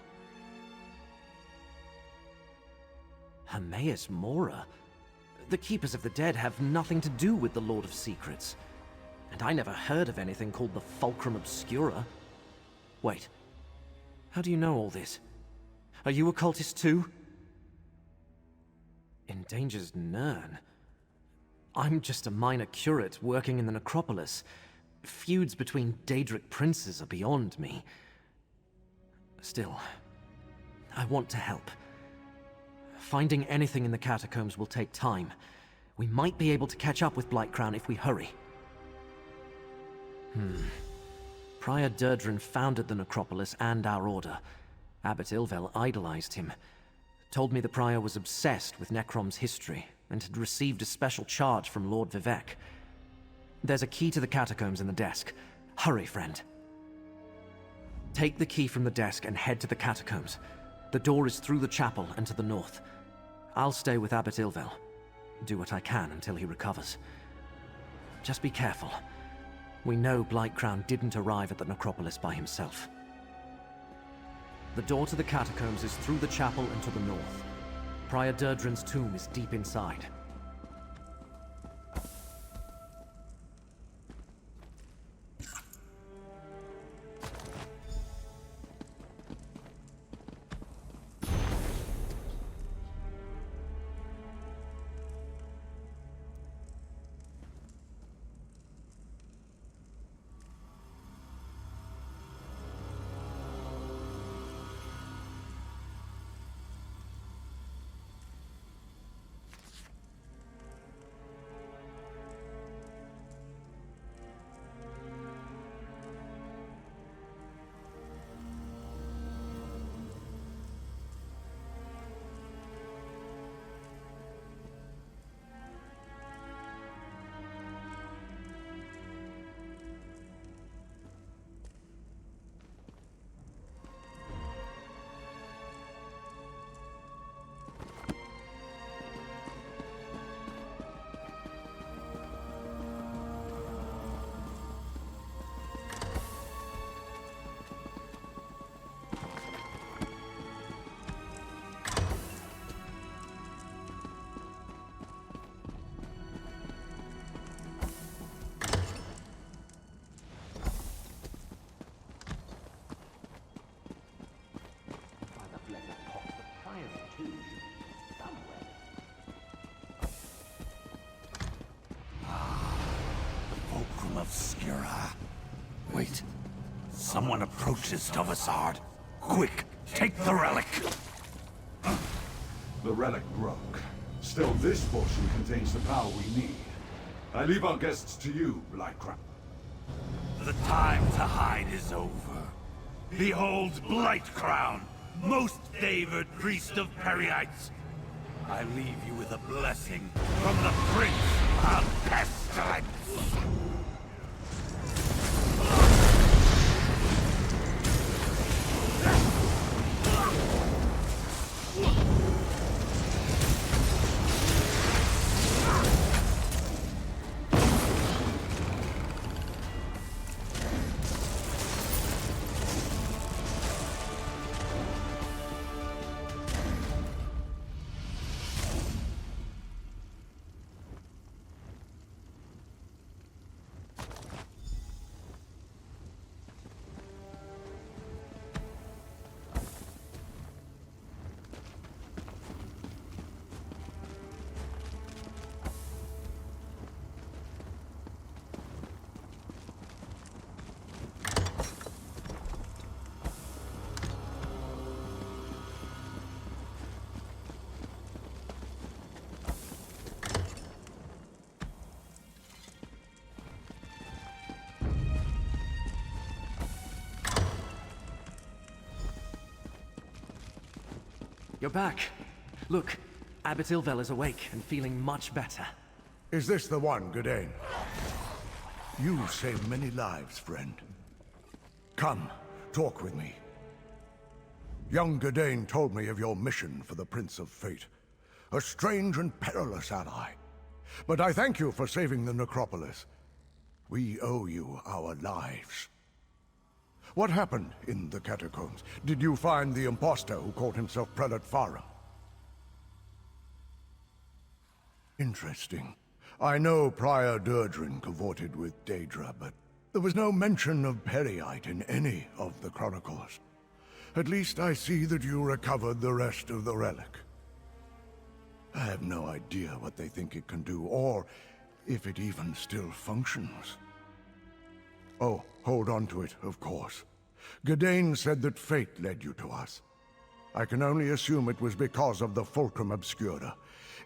H: Hermaeus Mora? The Keepers of the Dead have nothing to do with the Lord of Secrets. And I never heard of anything called the Fulcrum Obscura. Wait. How do you know all this? Are you a cultist too? Endangers Nirn? I'm just a minor curate working in the necropolis. Feuds between Daedric princes are beyond me. Still, I want to help. Finding anything in the catacombs will take time. We might be able to catch up with Blightcrown if we hurry. Prior Durdrin founded the necropolis and our order. Abbot Ilvel idolized him. Told me the prior was obsessed with Necrom's history and had received a special charge from Lord Vivek. There's a key to the catacombs in the desk. Hurry, friend. Take the key from the desk and head to the catacombs. The door is through the chapel and to the north. I'll stay with Abbot Ilvel. Do what I can until he recovers. Just be careful. We know Blightcrown didn't arrive at the necropolis by himself. The door to the catacombs is through the chapel and to the north. Prior Durdren's tomb is deep inside.
I: Obscura. Wait. Someone approaches Stovasard. Quick, take the relic.
L: The relic broke. Still, this portion contains the power we need. I leave our guests to you, Blightcrown.
I: The time to hide is over. Behold Blightcrown, most favored priest of Perryites. I leave you with a blessing from the Prince of Pestilence.
H: You're back. Look, Abbot Ilvel is awake and feeling much better.
L: Is this the one, Gadain? You saved many lives, friend. Come, talk with me. Young Gadain told me of your mission for the Prince of Fate. A strange and perilous ally. But I thank you for saving the necropolis. We owe you our lives. What happened in the catacombs? Did you find the impostor who called himself Prelate Farum? Interesting. I know Prior Durdren cavorted with Daedra, but there was no mention of Perryites in any of the chronicles. At least I see that you recovered the rest of the relic. I have no idea what they think it can do, or if it even still functions. Oh, hold on to it, of course. Gadain said that fate led you to us. I can only assume it was because of the Fulcrum Obscura.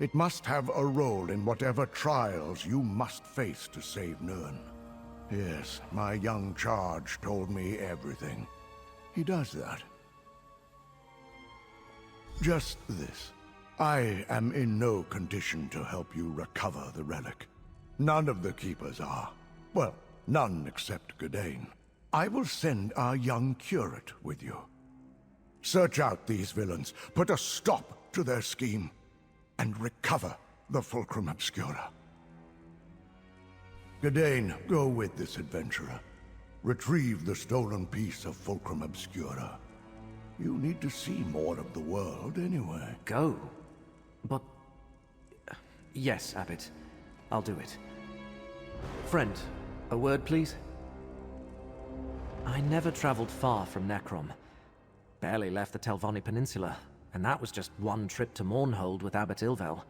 L: It must have a role in whatever trials you must face to save Nirn. Yes, my young charge told me everything. He does that. Just this. I am in no condition to help you recover the relic. None of the Keepers are. Well, none except Gadain. I will send our young curate with you. Search out these villains, put a stop to their scheme, and recover the Fulcrum Obscura. Gadain, go with this adventurer. Retrieve the stolen piece of Fulcrum Obscura. You need to see more of the world anyway.
H: Go? But... Yes, Abbot. I'll do it. Friend, a word, please? I never traveled far from Necrom. Barely left the Telvanni Peninsula, and that was just one trip to Mournhold with Abbot Ilvel.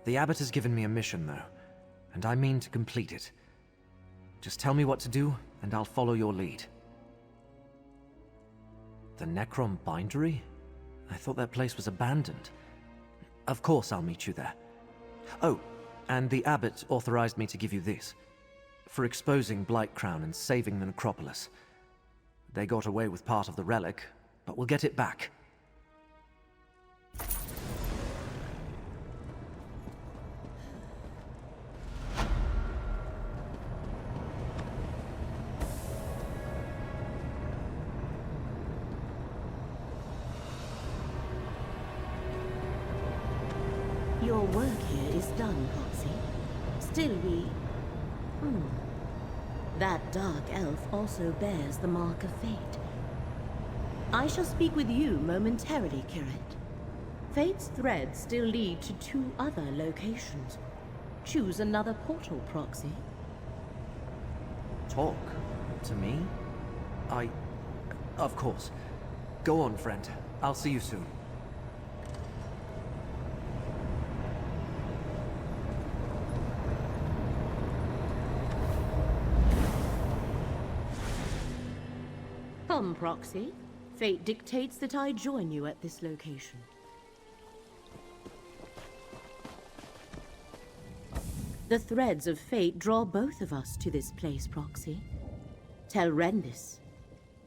H: The Abbot has given me a mission, though, and I mean to complete it. Just tell me what to do, and I'll follow your lead. The Necrom Bindery? I thought that place was abandoned. Of course I'll meet you there. Oh, and the Abbot authorized me to give you this, for exposing Blightcrown and saving the necropolis. They got away with part of the relic, but we'll get it back.
A: Your work here is done, Proxy. Still we... That dark elf also bears the mark of fate. I shall speak with you momentarily, Curate. Fate's threads still lead to 2 other locations. Choose another portal, Proxy.
H: Talk? To me? Of course. Go on, friend. I'll see you soon.
A: Come, Proxy. Fate dictates that I join you at this location. The threads of fate draw both of us to this place, Proxy. Telrendis,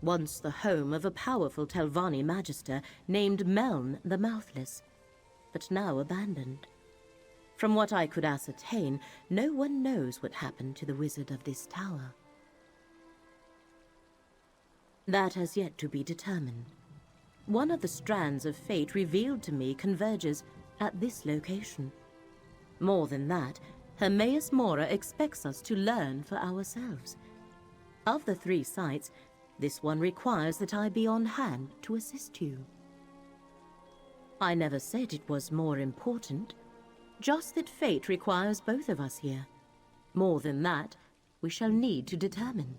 A: once the home of a powerful Telvanni magister named Meln the Mouthless, but now abandoned. From what I could ascertain, no one knows what happened to the wizard of this tower. That has yet to be determined. One of the strands of fate revealed to me converges at this location. More than that, Hermaeus Mora expects us to learn for ourselves. Of the 3 sites, this one requires that I be on hand to assist you. I never said it was more important, just that fate requires both of us here. More than that, we shall need to determine.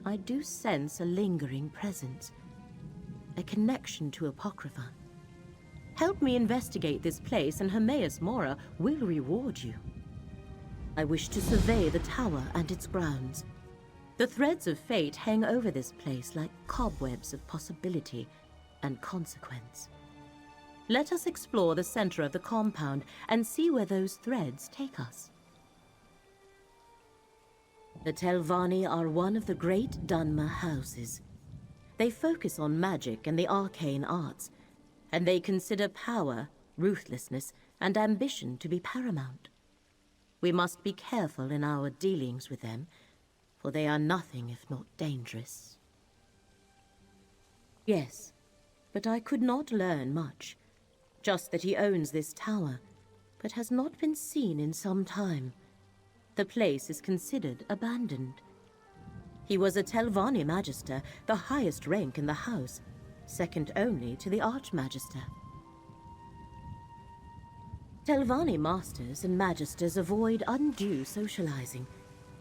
A: I do sense a lingering presence, a connection to Apocrypha. Help me investigate this place and Hermaeus Mora will reward you. I wish to survey the tower and its grounds. The threads of fate hang over this place like cobwebs of possibility and consequence. Let us explore the center of the compound and see where those threads take us. The Telvanni are one of the great Dunmer houses. They focus on magic and the arcane arts, and they consider power, ruthlessness, and ambition to be paramount. We must be careful in our dealings with them, for they are nothing if not dangerous. Yes, but I could not learn much. Just that he owns this tower, but has not been seen in some time. The place is considered abandoned. He was a Telvanni Magister, the highest rank in the house, second only to the Archmagister. Telvanni Masters and Magisters avoid undue socializing,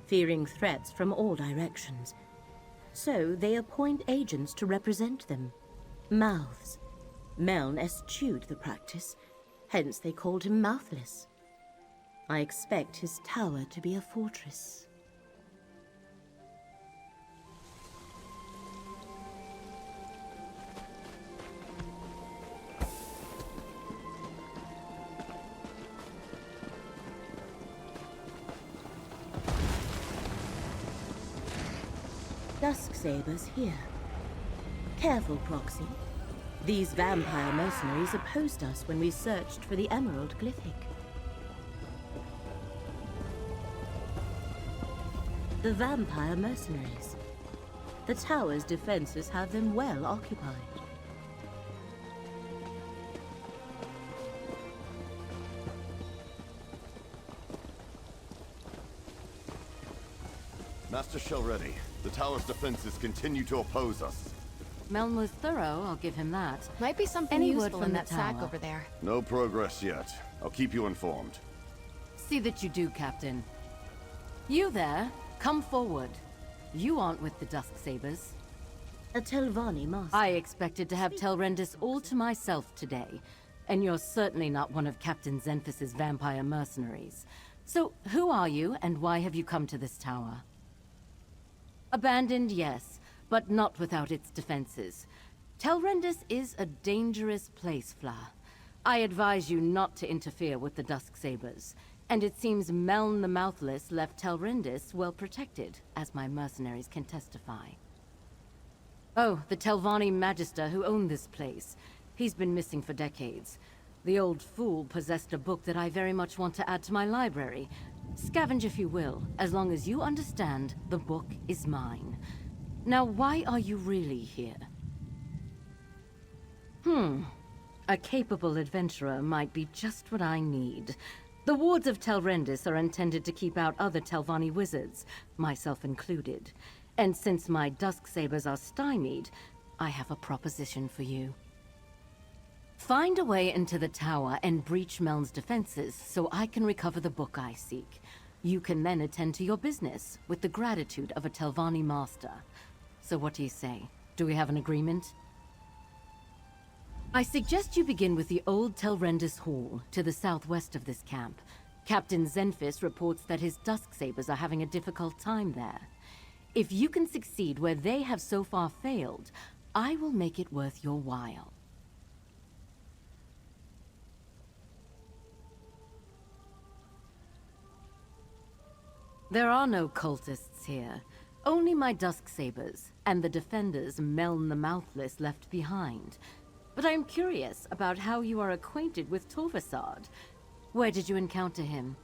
A: fearing threats from all directions. So they appoint agents to represent them, mouths. Meln eschewed the practice, hence they called him Mouthless. I expect his tower to be a fortress. Dusksabers here. Careful, Proxy. These vampire mercenaries opposed us when we searched for the Emerald Glyphic. The vampire mercenaries. The tower's defenses have them well occupied.
F: Master Shelready, the tower's defenses continue to oppose us.
M: Meln was thorough, I'll give him that.
N: Might be something
M: Any word
N: useful
M: from
N: in
M: the
N: that sack
M: tower?
N: over there.
F: No progress yet. I'll keep you informed.
M: See that you do, Captain. You there, come forward. You aren't with the Dusksabers.
A: A Telvanni master.
M: I expected to have Telrendis all to myself today, and you're certainly not one of Captain Zenfis's vampire mercenaries. So, who are you, and why have you come to this tower? Abandoned, yes, but not without its defenses. Telrendis is a dangerous place, Fla. I advise you not to interfere with the Dusksabers, and it seems Meln the Mouthless left Telrendis well protected, as my mercenaries can testify. Oh, the Telvanni Magister who owned this place. He's been missing for decades. The old fool possessed a book that I very much want to add to my library. Scavenge if you will, as long as you understand the book is mine. Now, why are you really here? A capable adventurer might be just what I need. The wards of Telrendis are intended to keep out other Telvanni wizards, myself included. And since my Dusksabers are stymied, I have a proposition for you. Find a way into the tower and breach Meln's defenses so I can recover the book I seek. You can then attend to your business with the gratitude of a Telvanni master. So what do you say? Do we have an agreement? I suggest you begin with the old Telrendis Hall, to the southwest of this camp. Captain Zenfis reports that his Dusksabers are having a difficult time there. If you can succeed where they have so far failed, I will make it worth your while. There are no cultists here. Only my Dusksabers, and the defenders Meln the Mouthless left behind. But I am curious about how you are acquainted with Torvasad. Where did you encounter him?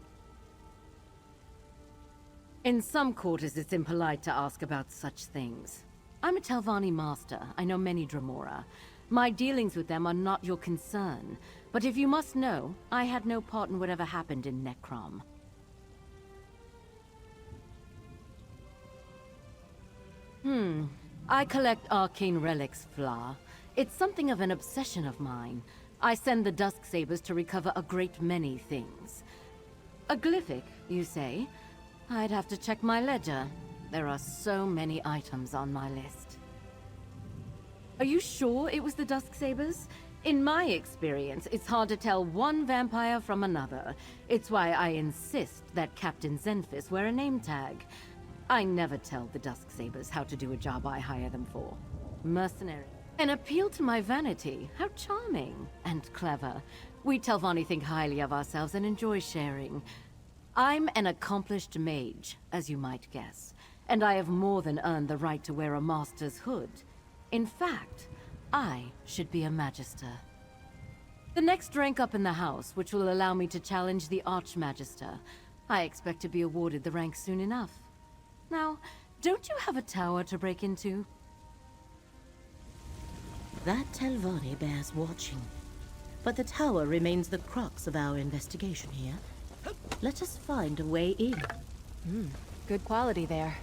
M: In some quarters it's impolite to ask about such things. I'm a Telvanni master. I know many Dremora. My dealings with them are not your concern. But if you must know, I had no part in whatever happened in Necrom. I collect arcane relics, Fla. It's something of an obsession of mine. I send the Dusksabers to recover a great many things. A glyphic, you say? I'd have to check my ledger. There are so many items on my list. Are you sure it was the Dusksabers? In my experience, it's hard to tell one vampire from another. It's why I insist that Captain Zenfis wear a name tag. I never tell the Dusksabers how to do a job I hire them for. Mercenary. An appeal to my vanity. How charming. And clever. We Telvanni think highly of ourselves and enjoy sharing. I'm an accomplished mage, as you might guess. And I have more than earned the right to wear a master's hood. In fact, I should be a magister. The next rank up in the house, which will allow me to challenge the Archmagister. I expect to be awarded the rank soon enough. Now, don't you have a tower to break into?
A: That Telvanni bears watching. But the tower remains the crux of our investigation here. Let us find a way in.
N: Good quality there.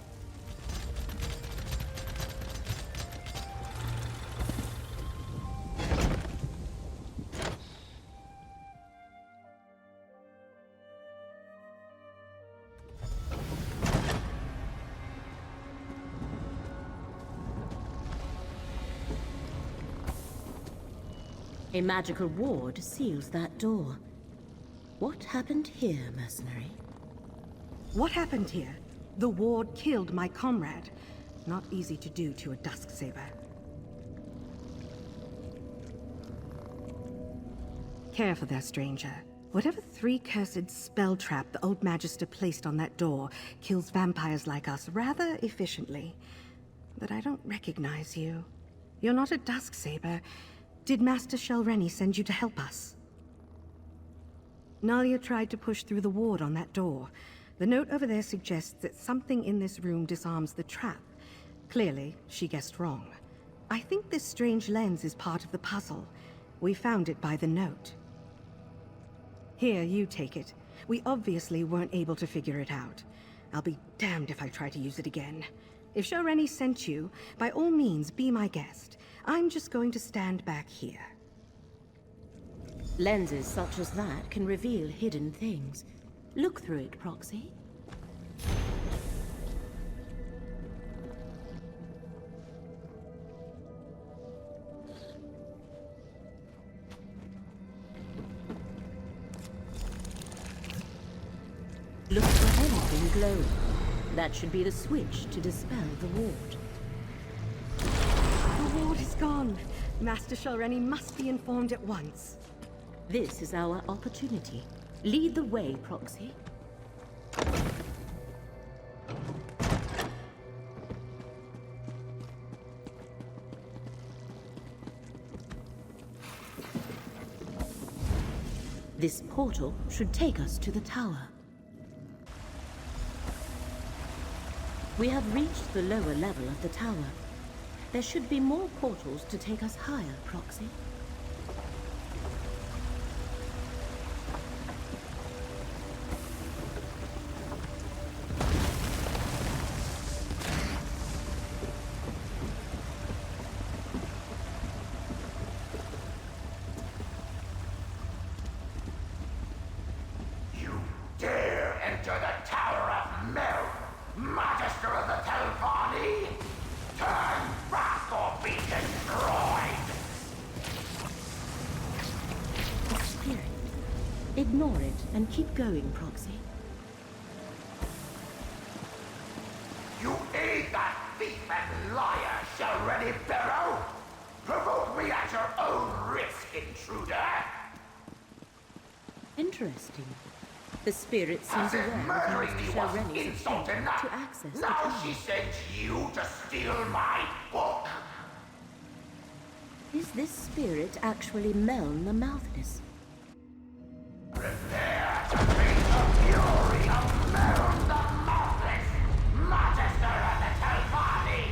A: A magical ward seals that door. What happened here, mercenary?
K: What happened here? The ward killed my comrade. Not easy to do to a Dusksaber. Careful there, stranger. Whatever three cursed spell trap the old Magister placed on that door kills vampires like us rather efficiently. But I don't recognize you. You're not a Dusksaber. Did Master Shelrenny send you to help us? Nalia tried to push through the ward on that door. The note over there suggests that something in this room disarms the trap. Clearly, she guessed wrong. I think this strange lens is part of the puzzle. We found it by the note. Here, you take it. We obviously weren't able to figure it out. I'll be damned if I try to use it again. If Shareni sent you, by all means, be my guest. I'm just going to stand back here.
A: Lenses such as that can reveal hidden things. Look through it, Proxy. Look for anything glowing. That should be the switch to dispel the ward.
K: The ward is gone. Master Shalreni must be informed at once.
A: This is our opportunity. Lead the way, Proxy. This portal should take us to the tower. We have reached the lower level of the tower. There should be more portals to take us higher, Proxy. Ignore it and keep going, Proxy.
I: You aid that thief and liar, Shareni Barrow! Provoke me at your own risk, intruder!
A: Interesting. The spirit seems aware of Master Shareni's intent to access the
I: Now
A: tower.
I: she sent you to steal my book!
A: Is this spirit actually Meln the Mouthless?
I: Prepare to face the fury of Meln the Mouthless, Magister of the Telvanni!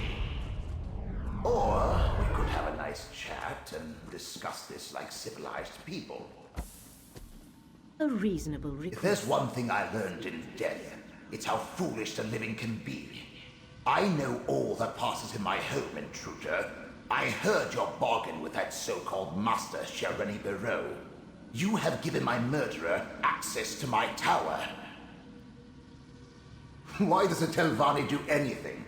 I: Or we could have a nice chat and discuss this like civilized people.
A: A reasonable request.
I: If there's one thing I learned in death, it's how foolish the living can be. I know all that passes in my home, intruder. I heard your bargain with that so-called Master Shareni Barrow. You have given my murderer access to my tower. Why does the Telvanni do anything?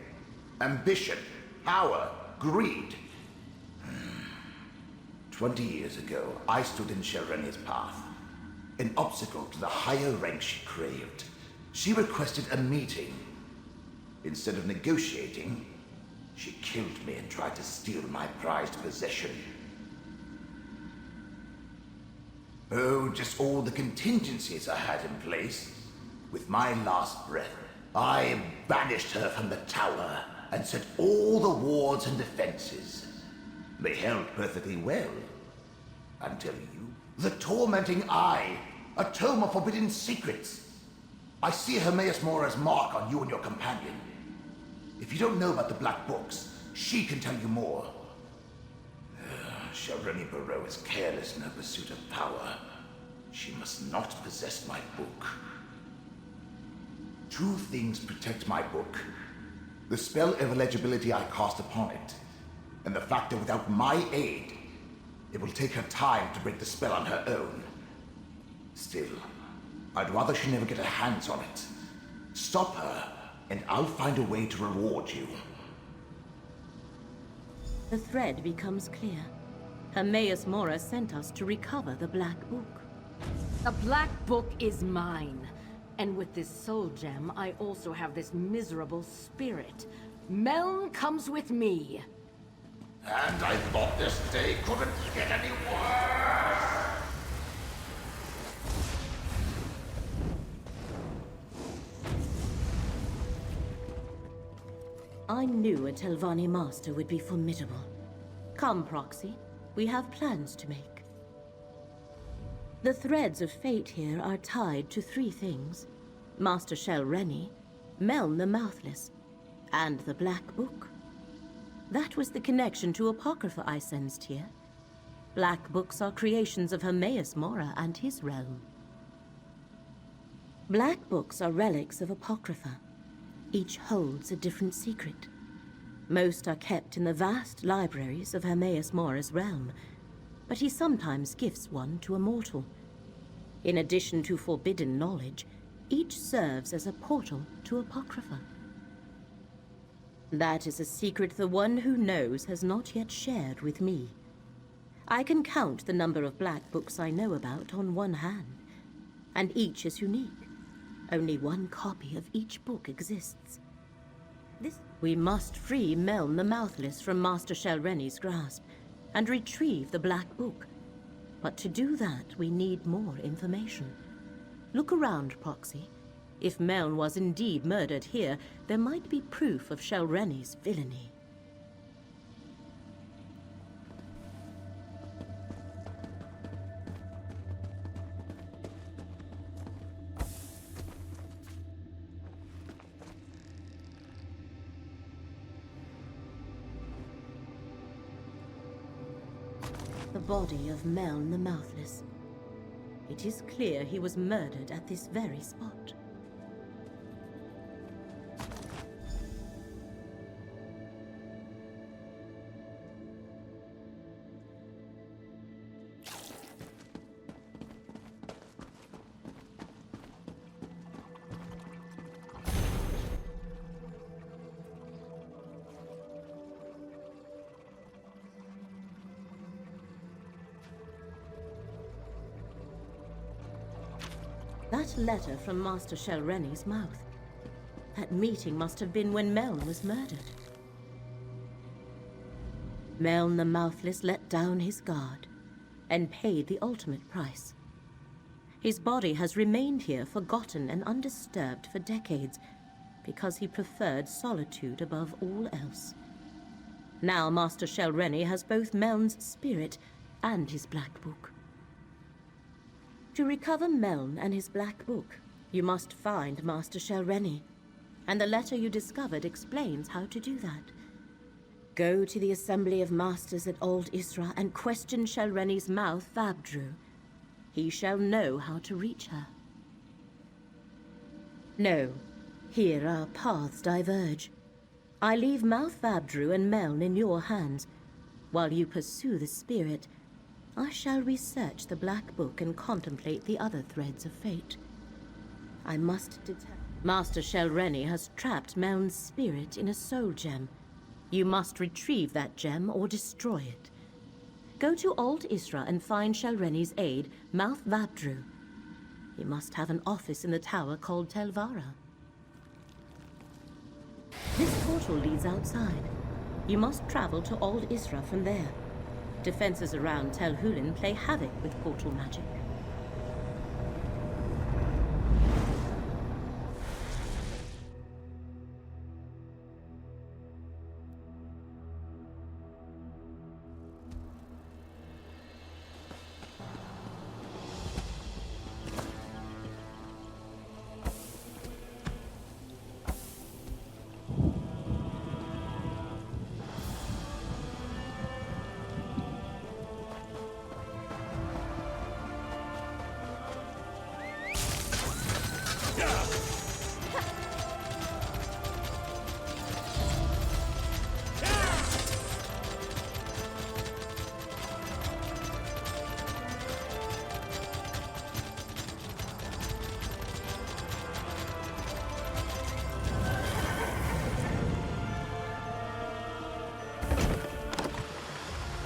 I: Ambition, power, greed. 20 years ago, I stood in Shareni's path. An obstacle to the higher rank she craved. She requested a meeting. Instead of negotiating, she killed me and tried to steal my prized possession. Oh, just all the contingencies I had in place. With my last breath, I banished her from the tower and set all the wards and defenses. They held perfectly well. Until you. The tormenting eye. A tome of forbidden secrets. I see Hermaeus Mora's mark on you and your companion. If you don't know about the Black Books, she can tell you more. Shareni Barrow is careless in her pursuit of power. She must not possess my book. Two things protect my book. The spell of illegibility I cast upon it, and the fact that without my aid, it will take her time to break the spell on her own. Still, I'd rather she never get her hands on it. Stop her, and I'll find a way to reward you.
A: The thread becomes clear. Hermaeus Mora sent us to recover the Black Book.
J: The Black Book is mine. And with this soul gem, I also have this miserable spirit. Meln comes with me.
I: And I thought this day couldn't get any worse!
A: I knew a Telvanni master would be formidable. Come, Proxy. We have plans to make. The threads of fate here are tied to three things. Master Shelrenny, Meln the Mouthless, and the Black Book. That was the connection to Apocrypha I sensed here. Black Books are creations of Hermaeus Mora and his realm. Black Books are relics of Apocrypha. Each holds a different secret. Most are kept in the vast libraries of Hermaeus Mora's realm, but he sometimes gifts one to a mortal. In addition to forbidden knowledge, each serves as a portal to Apocrypha. That is a secret the one who knows has not yet shared with me. I can count the number of Black Books I know about on one hand, and each is unique. Only one copy of each book exists. We must free Meln the Mouthless from Master Shelrenny's grasp, and retrieve the Black Book. But to do that, we need more information. Look around, Proxy. If Meln was indeed murdered here, there might be proof of Shelrenny's villainy. The body of Meln the Mouthless. It is clear he was murdered at this very spot. That letter from Master Shelrenny's mouth. That meeting must have been when Meln was murdered. Meln the Mouthless let down his guard and paid the ultimate price. His body has remained here forgotten and undisturbed for decades because he preferred solitude above all else. Now Master Shelrenny has both Meln's spirit and his Black Book. To recover Meln and his Black Book, you must find Master Shelrenny, and the letter you discovered explains how to do that. Go to the Assembly of Masters at Old Isra and question Shelrenny's mouth, Vabdru. He shall know how to reach her. No, here our paths diverge. I leave Mouth Vabdru and Meln in your hands. While you pursue the spirit, I shall research the Black Book and contemplate the other threads of fate. I must detect... Master Shelrenny has trapped Meln's spirit in a soul gem. You must retrieve that gem or destroy it. Go to Old Isra and find Shelrenny's aide, Mouth Vabdru. He must have an office in the tower called Telvara. This portal leads outside. You must travel to Old Isra from there. Defenses around Tel Hulin play havoc with portal magic.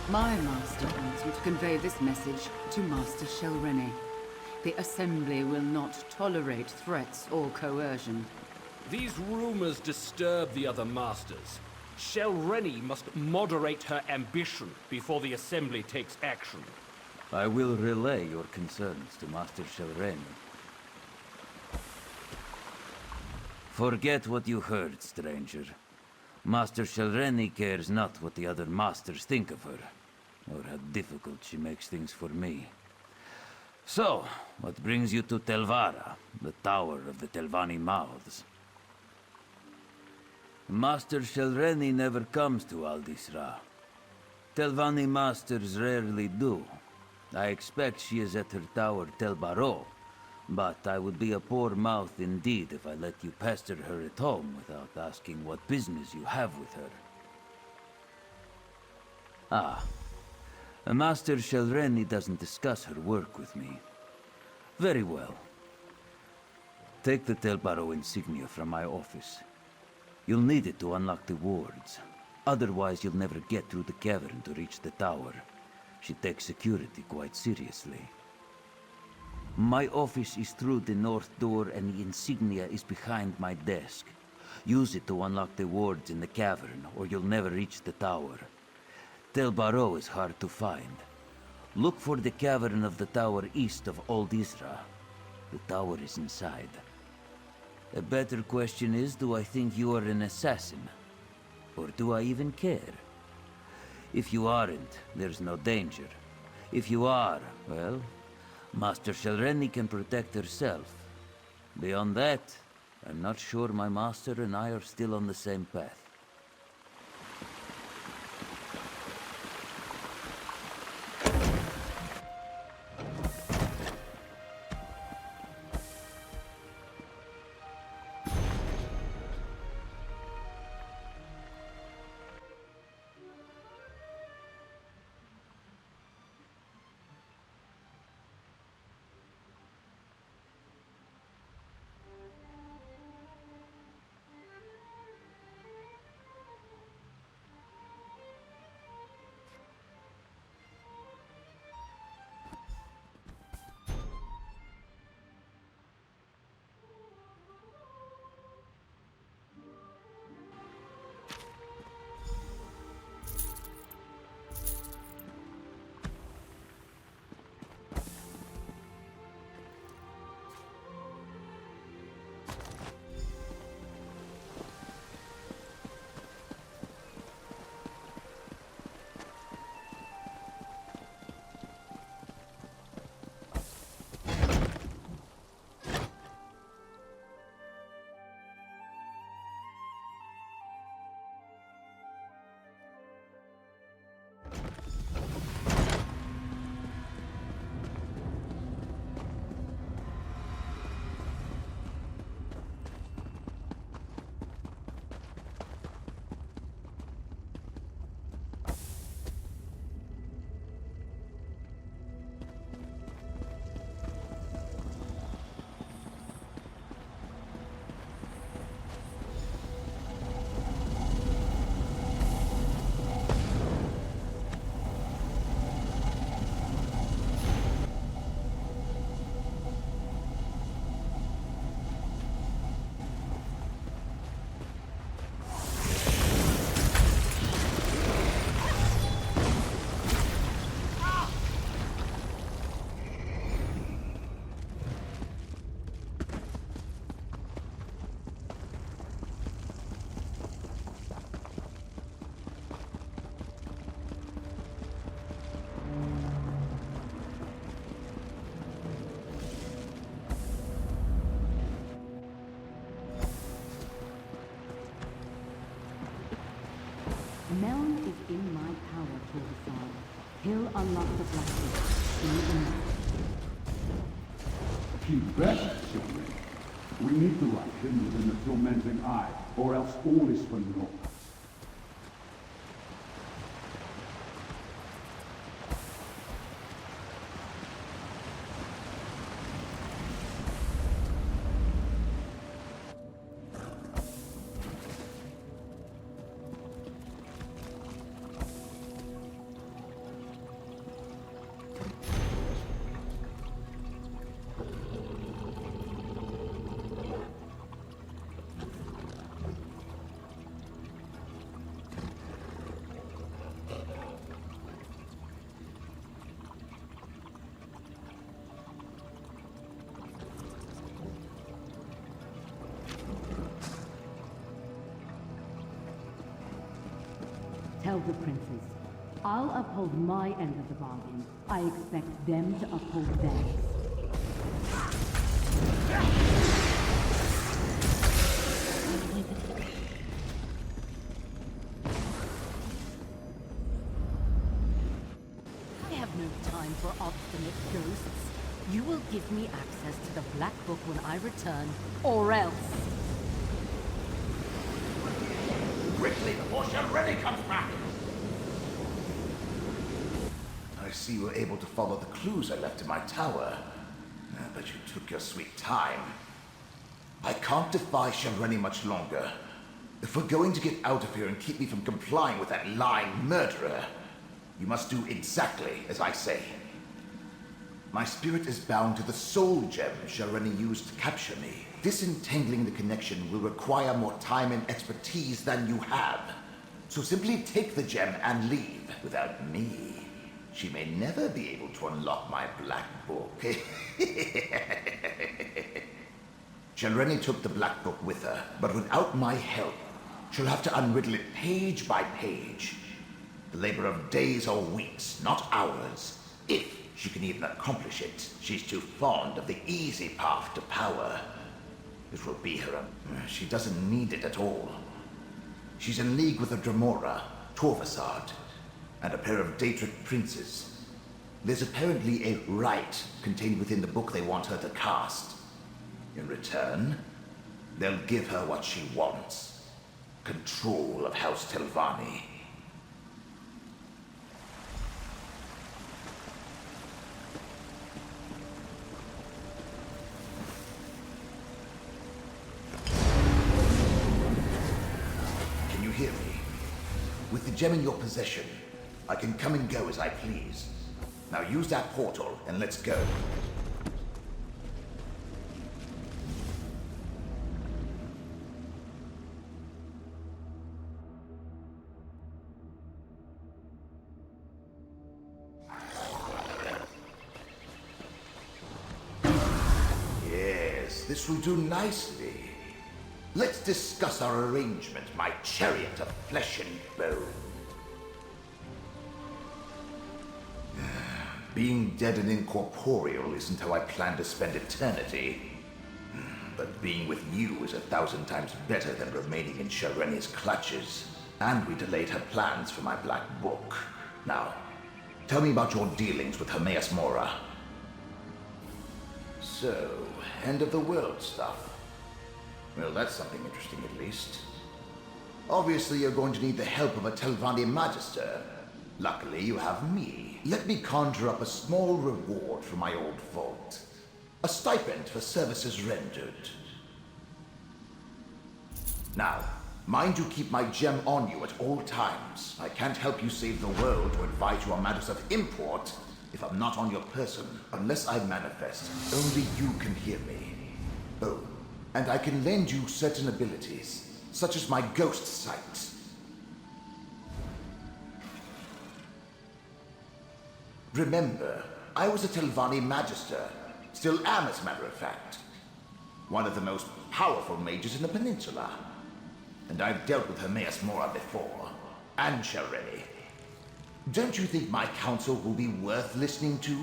O: My master wants you to convey this message to Master Shelrenny. The Assembly will not tolerate threats or coercion.
P: These rumors disturb the other masters. Shelrenny must moderate her ambition before the Assembly takes action.
Q: I will relay your concerns to Master Shelrenny. Forget what you heard, stranger. Master Shelrenny cares not what the other masters think of her, or how difficult she makes things for me. So, what brings you to Telvara, the Tower of the Telvanni Mouths? Master Shelreni never comes to Aldisra. Telvanni masters rarely do. I expect she is at her tower Telbaro, but I would be a poor mouth indeed if I let you pester her at home without asking what business you have with her. Ah. Master Shelreni doesn't discuss her work with me. Very well. Take the Telbaro insignia from my office. You'll need it to unlock the wards. Otherwise, you'll never get through the cavern to reach the tower. She takes security quite seriously. My office is through the north door and the insignia is behind my desk. Use it to unlock the wards in the cavern, or you'll never reach the tower. Telbaro is hard to find. Look for the cavern of the tower east of Old Isra. The tower is inside. A better question is, do I think you are an assassin? Or do I even care? If you aren't, there's no danger. If you are, well, Master Shelreni can protect herself. Beyond that, I'm not sure my master and I are still on the same path.
O: Melon is in my power, Torvasad. He'll unlock the blackness in the night.
D: Keep best, children. We need the light hidden within the tormenting eye, or else all is for naught.
O: Tell the princes, I'll uphold my end of the bargain. I expect them to uphold theirs.
M: I have no time for obstinate ghosts. You will give me access to the Black Book when I return, or else.
I: Quickly, before Shelrenny comes back!
F: I see you were able to follow the clues I left in my tower. But you took your sweet time. I can't defy Shelrenny much longer. If we're going to get out of here and keep me from complying with that lying murderer, you must do exactly as I say. My spirit is bound to the soul gem Shelrenny used to capture me. Disentangling the connection will require more time and expertise than you have. So simply take the gem and leave. Without me, she may never be able to unlock my black book. Shelrenny took the black book with her, but without my help, she'll have to unriddle it page by page. The labor of days or weeks, not hours. If she can even accomplish it, she's too fond of the easy path to power. It will be her. She doesn't need it at all. She's in league with a Dremora, Torvasard, and a pair of Daedric princes. There's apparently a rite contained within the book they want her to cast. In return, they'll give her what she wants. Control of House Telvanni. Can you hear me? With the gem in your possession, I can come and go as I please. Now use that portal and let's go. Yes, this will do nicely. Let's discuss our arrangement, my chariot of flesh and bone. Being dead and incorporeal isn't how I plan to spend eternity. But being with you is 1,000 times better than remaining in Shelrenny's clutches. And we delayed her plans for my black book. Now, tell me about your dealings with Hermaeus Mora. So, end of the world stuff. Well, that's something interesting at least. Obviously, you're going to need the help of a Telvanni Magister. Luckily, you have me. Let me conjure up a small reward for my old vault. A stipend for services rendered. Now, mind you keep my gem on you at all times. I can't help you save the world or advise you on matters of import if I'm not on your person. Unless I manifest, only you can hear me. Oh, and I can lend you certain abilities, such as my ghost sight. Remember, I was a Telvanni Magister. Still am, as a matter of fact. One of the most powerful mages in the peninsula. And I've dealt with Hermaeus Mora before. And Shelrenny. Don't you think my counsel will be worth listening to?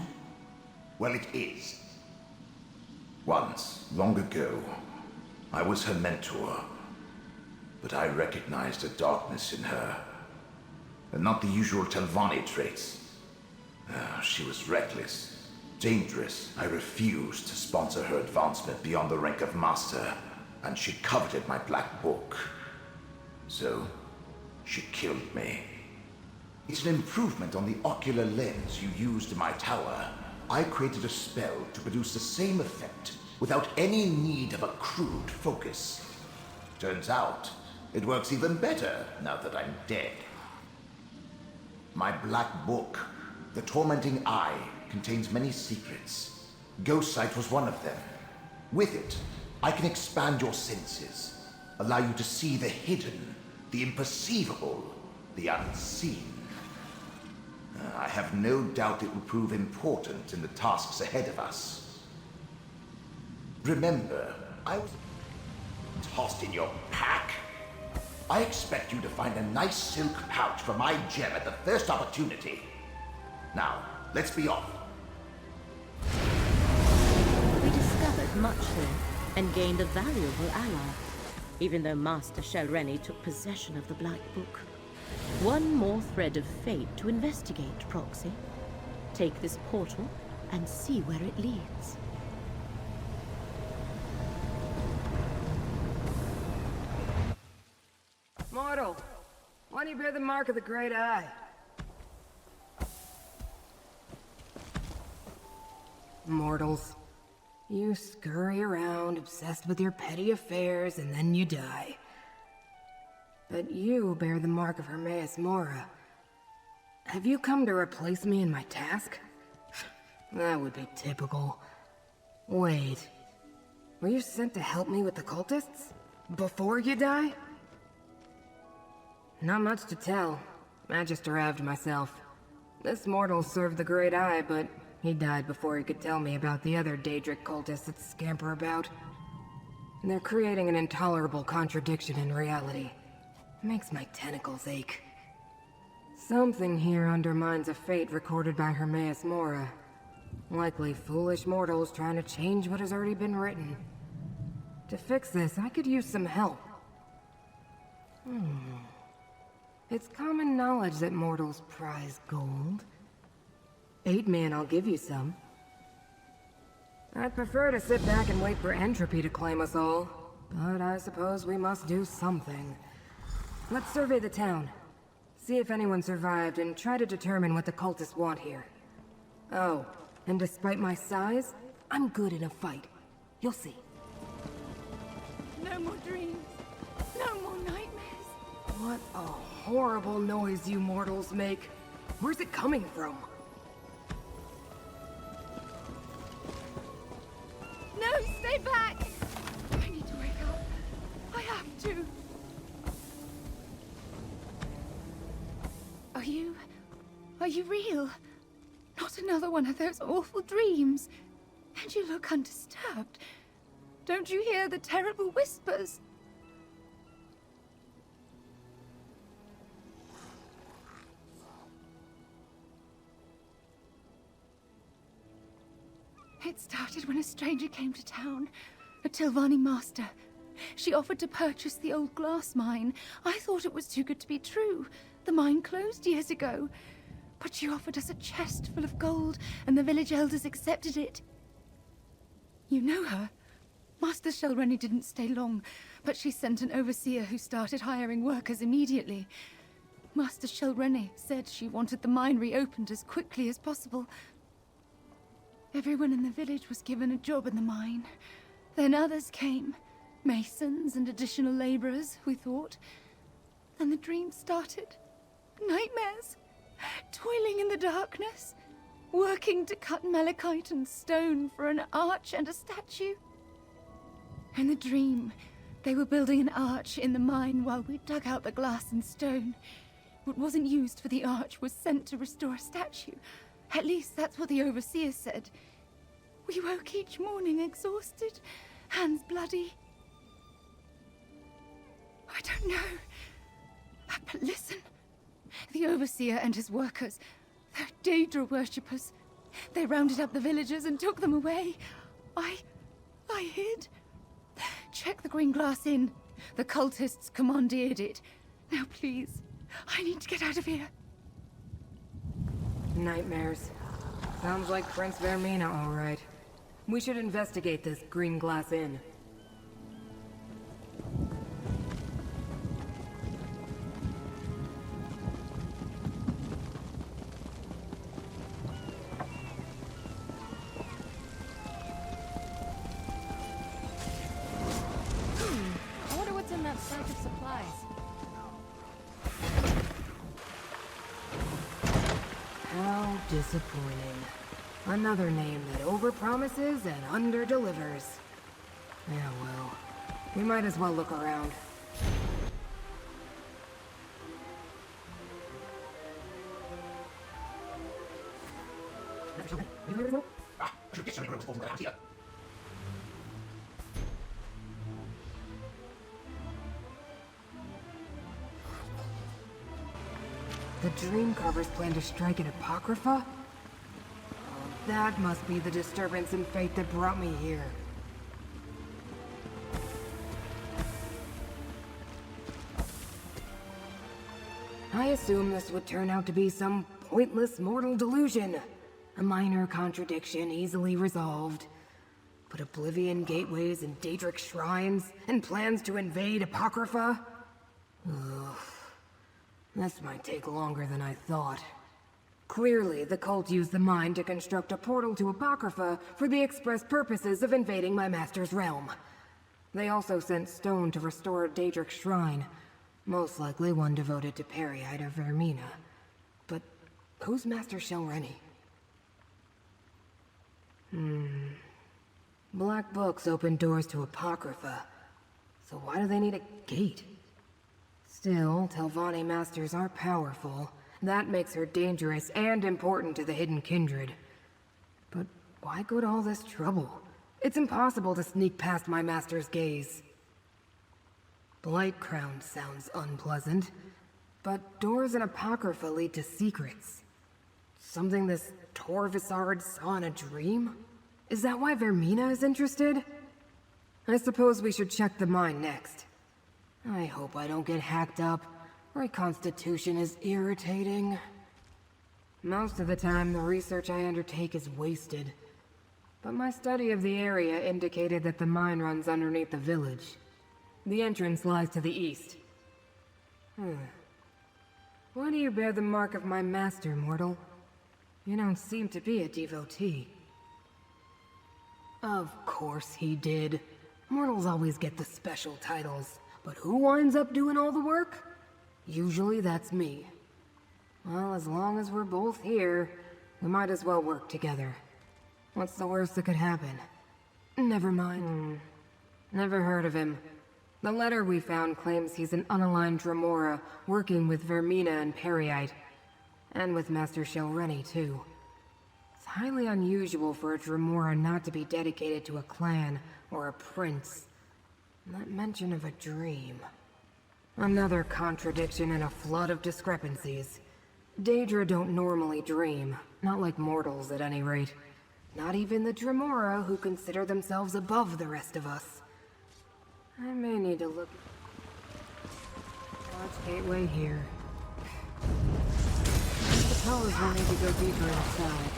F: Well, it is. Once, long ago, I was her mentor. But I recognized a darkness in her. And not the usual Telvanni traits. She was reckless, dangerous. I refused to sponsor her advancement beyond the rank of master, and she coveted my black book. So, she killed me. It's an improvement on the ocular lens you used in my tower. I created a spell to produce the same effect without any need of a crude focus. Turns out, it works even better now that I'm dead. My black book, The Tormenting Eye, contains many secrets. Ghost Sight was one of them. With it, I can expand your senses, allow you to see the hidden, the imperceivable, the unseen. I have no doubt it will prove important in the tasks ahead of us. Remember, I was tossed in your pack. I expect you to find a nice silk pouch for my gem at the first opportunity. Now, let's be off.
A: We discovered much here and gained a valuable ally, even though Master Shelreni took possession of the Black Book. One more thread of fate to investigate, Proxy. Take this portal and see where it leads.
R: Mortal, why do you bear the mark of the Great Eye? Mortals. You scurry around, obsessed with your petty affairs, and then you die. But you bear the mark of Hermaeus Mora. Have you come to replace me in my task? That would be typical. Wait. Were you sent to help me with the cultists? Before you die? Not much to tell. I just arrived myself. This mortal served the Great Eye, but he died before he could tell me about the other Daedric cultists that scamper about. They're creating an intolerable contradiction in reality. Makes my tentacles ache. Something here undermines a fate recorded by Hermaeus Mora. Likely foolish mortals trying to change what has already been written. To fix this, I could use some help. It's common knowledge that mortals prize gold. Aid me and I'll give you some. I'd prefer to sit back and wait for entropy to claim us all, but I suppose we must do something. Let's survey the town. See if anyone survived and try to determine what the cultists want here. Oh, and despite my size, I'm good in a fight. You'll see.
E: No more dreams. No more nightmares.
R: What a horrible noise you mortals make. Where's it coming from?
E: No, stay back! I need to wake up. I have to. Are you real? Not another one of those awful dreams. And you look undisturbed. Don't you hear the terrible whispers? It started when a stranger came to town, a Tilvani master. She offered to purchase the old glass mine. I thought it was too good to be true. The mine closed years ago. But she offered us a chest full of gold, and the village elders accepted it. You know her. Master Shelreni didn't stay long, but she sent an overseer who started hiring workers immediately. Master Shelreni said she wanted the mine reopened as quickly as possible. Everyone in the village was given a job in the mine. Then others came. Masons and additional laborers, we thought. Then the dream started. Nightmares. Toiling in the darkness. Working to cut malachite and stone for an arch and a statue. In the dream, they were building an arch in the mine while we dug out the glass and stone. What wasn't used for the arch was sent to restore a statue. At least that's what the overseer said. We woke each morning exhausted, hands bloody. I don't know. But listen. The overseer and his workers, they're Daedra worshippers. They rounded up the villagers and took them away. I hid. Check the green glass inn. The cultists commandeered it. Now please, I need to get out of here.
R: Nightmares. Sounds like Prince Vermina, all right. We should investigate this green glass inn.
J: I wonder what's in that sack of supplies.
R: How disappointing. Another name that overpromises and underdelivers. Yeah, well, we might as well look around. The Dreamcarvers plan to strike an Apocrypha? Oh, that must be the disturbance in fate that brought me here. I assumed this would turn out to be some pointless mortal delusion. A minor contradiction easily resolved. But Oblivion gateways and Daedric shrines, and plans to invade Apocrypha? Ugh. This might take longer than I thought. Clearly, the cult used the mind to construct a portal to Apocrypha for the express purposes of invading my master's realm. They also sent stone to restore a Daedric shrine, most likely one devoted to Peryite or Vermina. But who's Master Shelreni? Black books open doors to Apocrypha, so why do they need a gate? Still, Telvanni masters are powerful. That makes her dangerous and important to the Hidden Kindred. But why go to all this trouble? It's impossible to sneak past my master's gaze. Blightcrown sounds unpleasant, but doors in Apocrypha lead to secrets. Something this Torvisard saw in a dream? Is that why Vermina is interested? I suppose we should check the mine next. I hope I don't get hacked up. Reconstitution is irritating. Most of the time, the research I undertake is wasted. But my study of the area indicated that the mine runs underneath the village. The entrance lies to the east. Why do you bear the mark of my master, mortal? You don't seem to be a devotee. Of course he did. Mortals always get the special titles. But who winds up doing all the work? Usually that's me. Well, as long as we're both here, we might as well work together. What's the worst that could happen? Never mind. Never heard of him. The letter we found claims he's an unaligned Dremora, working with Vermina and Peryite. And with Master Shelreni, too. It's highly unusual for a Dremora not to be dedicated to a clan or a prince. Not mention of a dream. Another contradiction and a flood of discrepancies. Daedra don't normally dream. Not like mortals, at any rate. Not even the Dremora, who consider themselves above the rest of us. I may need to look... Large gateway here. I suppose we'll need to go deeper inside.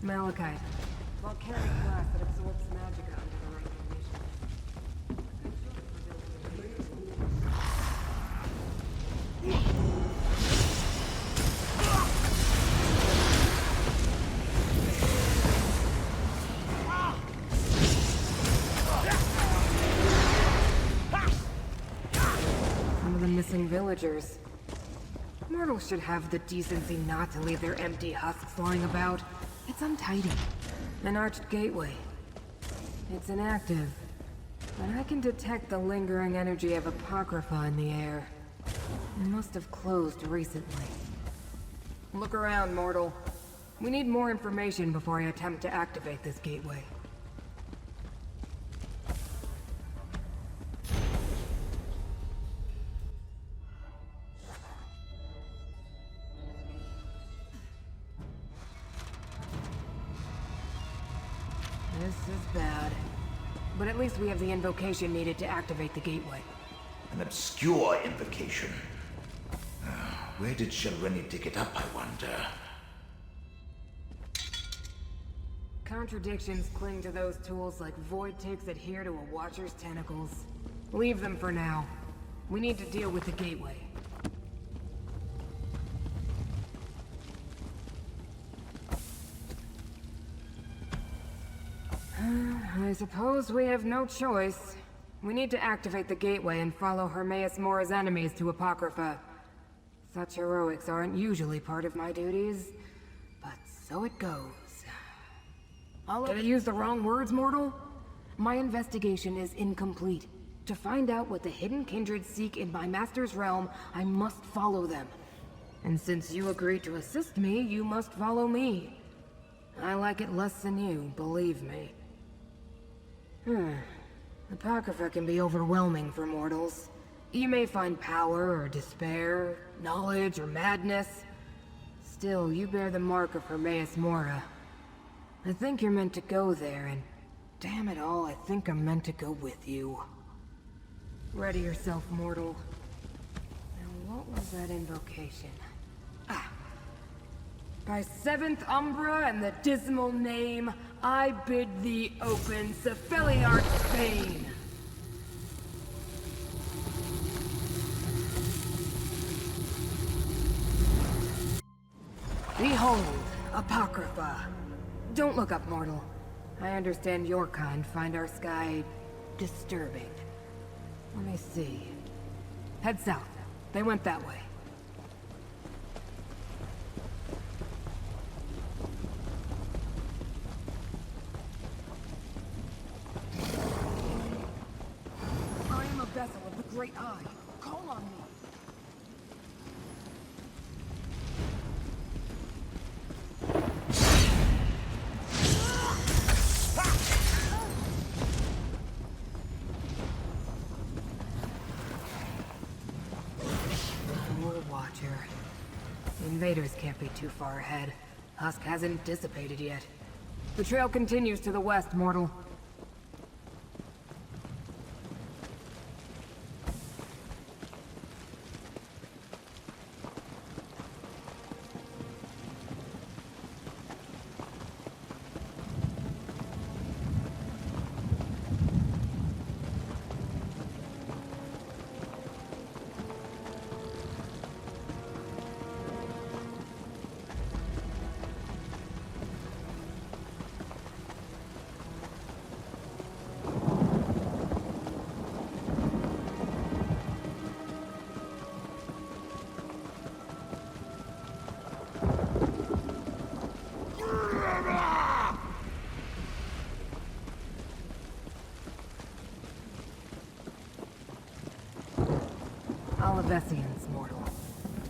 R: Malachite. Volcanic glass that absorbs magicka under the right Some of the missing villagers. Mortals should have the decency not to leave their empty husks lying about. It's untidy. An arched gateway. It's inactive, but I can detect the lingering energy of Apocrypha in the air. It must have closed recently. Look around, mortal. We need more information before I attempt to activate this gateway. This is bad. But at least we have the invocation needed to activate the gateway.
F: An obscure invocation. Where did Shelreni dig it up, I wonder?
R: Contradictions cling to those tools like void ticks adhere to a watcher's tentacles. Leave them for now. We need to deal with the gateway. I suppose we have no choice. We need to activate the gateway and follow Hermaeus Mora's enemies to Apocrypha. Such heroics aren't usually part of my duties, but so it goes. Did I use the wrong words, mortal? My investigation is incomplete. To find out what the Hidden Kindred seek in my master's realm, I must follow them. And since you agreed to assist me, you must follow me. I like it less than you, believe me. Apocrypha can be overwhelming for mortals. You may find power or despair, knowledge or madness. Still, you bear the mark of Hermaeus Mora. I think you're meant to go there and Damn it all, I think I'm meant to go with you. Ready yourself, mortal. Now what was that invocation? Ah. By 7th Umbra and the dismal name, I bid thee open Cephaliart's Bane. Behold, Apocrypha. Don't look up, mortal. I understand your kind find our sky disturbing. Let me see. Head south. They went that way. I am a vessel of the Great Eye. Call on me. The invaders can't be too far ahead. Husk hasn't dissipated yet. The trail continues to the west, mortal. Olivesians, mortal.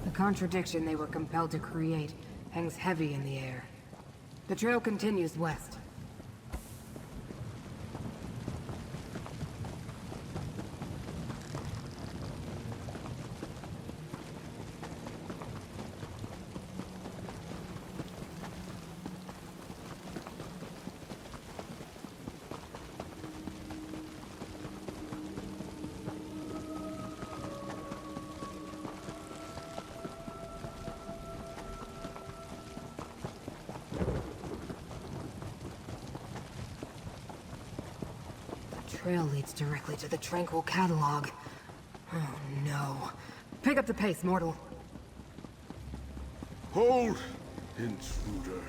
R: The contradiction they were compelled to create hangs heavy in the air. The trail continues west. Trail leads directly to the Tranquil Catalog. Oh no. Pick up the pace, mortal.
S: Hold, intruder.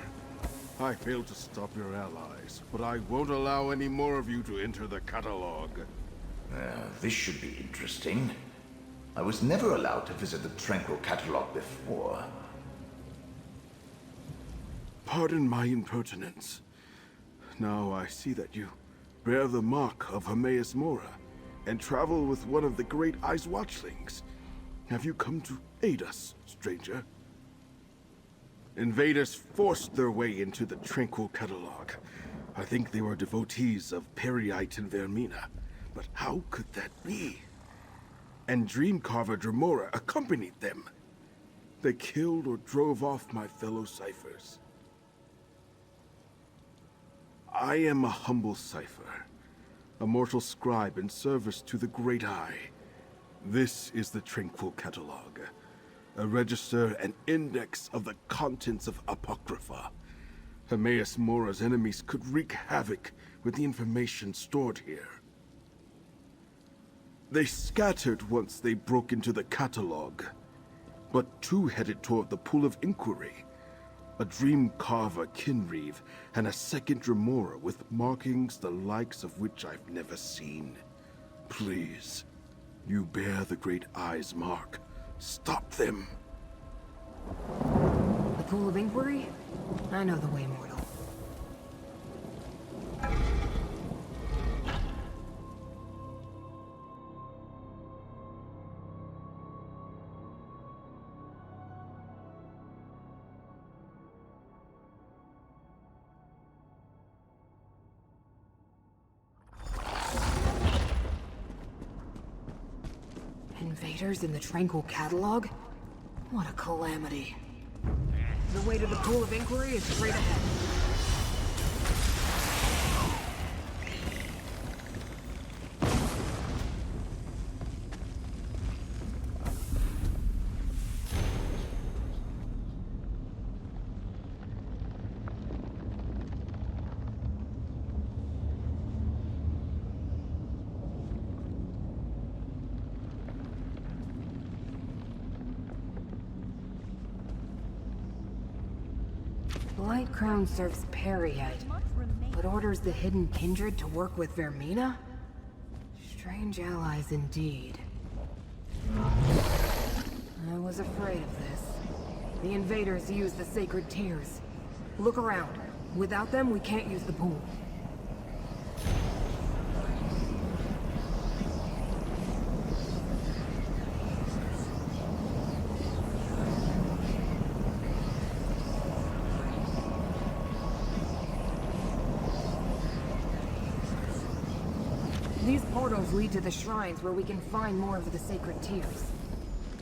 S: I failed to stop your allies, but I won't allow any more of you to enter the catalog.
F: This should be interesting. I was never allowed to visit the Tranquil Catalog before.
S: Pardon my impertinence. Now I see that you bear the mark of Hermaeus Mora, and travel with one of the Great Eye's watchlings. Have you come to aid us, stranger? Invaders forced their way into the Tranquil Catalog. I think they were devotees of Periite and Vermina, but how could that be? And Dreamcarver Dremora accompanied them. They killed or drove off my fellow ciphers. I am a humble cipher, a mortal scribe in service to the Great Eye. This is the Tranquil Catalog, a register and index of the contents of Apocrypha. Hermaeus Mora's enemies could wreak havoc with the information stored here. They scattered once they broke into the catalog, but two headed toward the Pool of Inquiry. A Dreamcarver Kinreeve, and a second Dremora with markings the likes of which I've never seen. Please, you bear the Great Eye's mark. Stop them.
R: The Pool of Inquiry? I know the way, mortal. Invaders in the Tranquil Catalog? What a calamity. The way to the Pool of Inquiry is straight ahead. Blight Crown serves Peryite, but orders the Hidden Kindred to work with Vermina? Strange allies indeed. I was afraid of this. The invaders use the sacred tears. Look around. Without them, we can't use the pool. These portals lead to the shrines where we can find more of the sacred tears.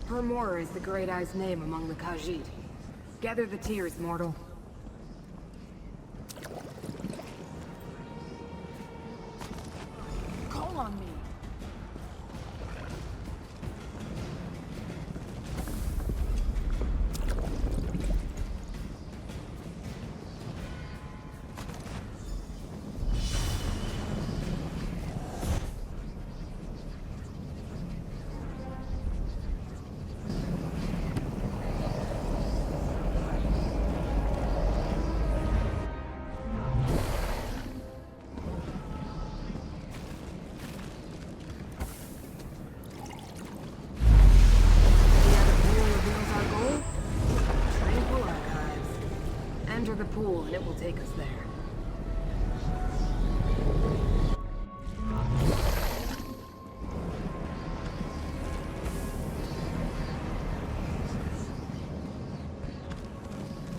R: Hermora is the Great Eye's name among the Khajiit. Gather the tears, mortal.
O: Call on me.
R: Enter the pool and it will take us there.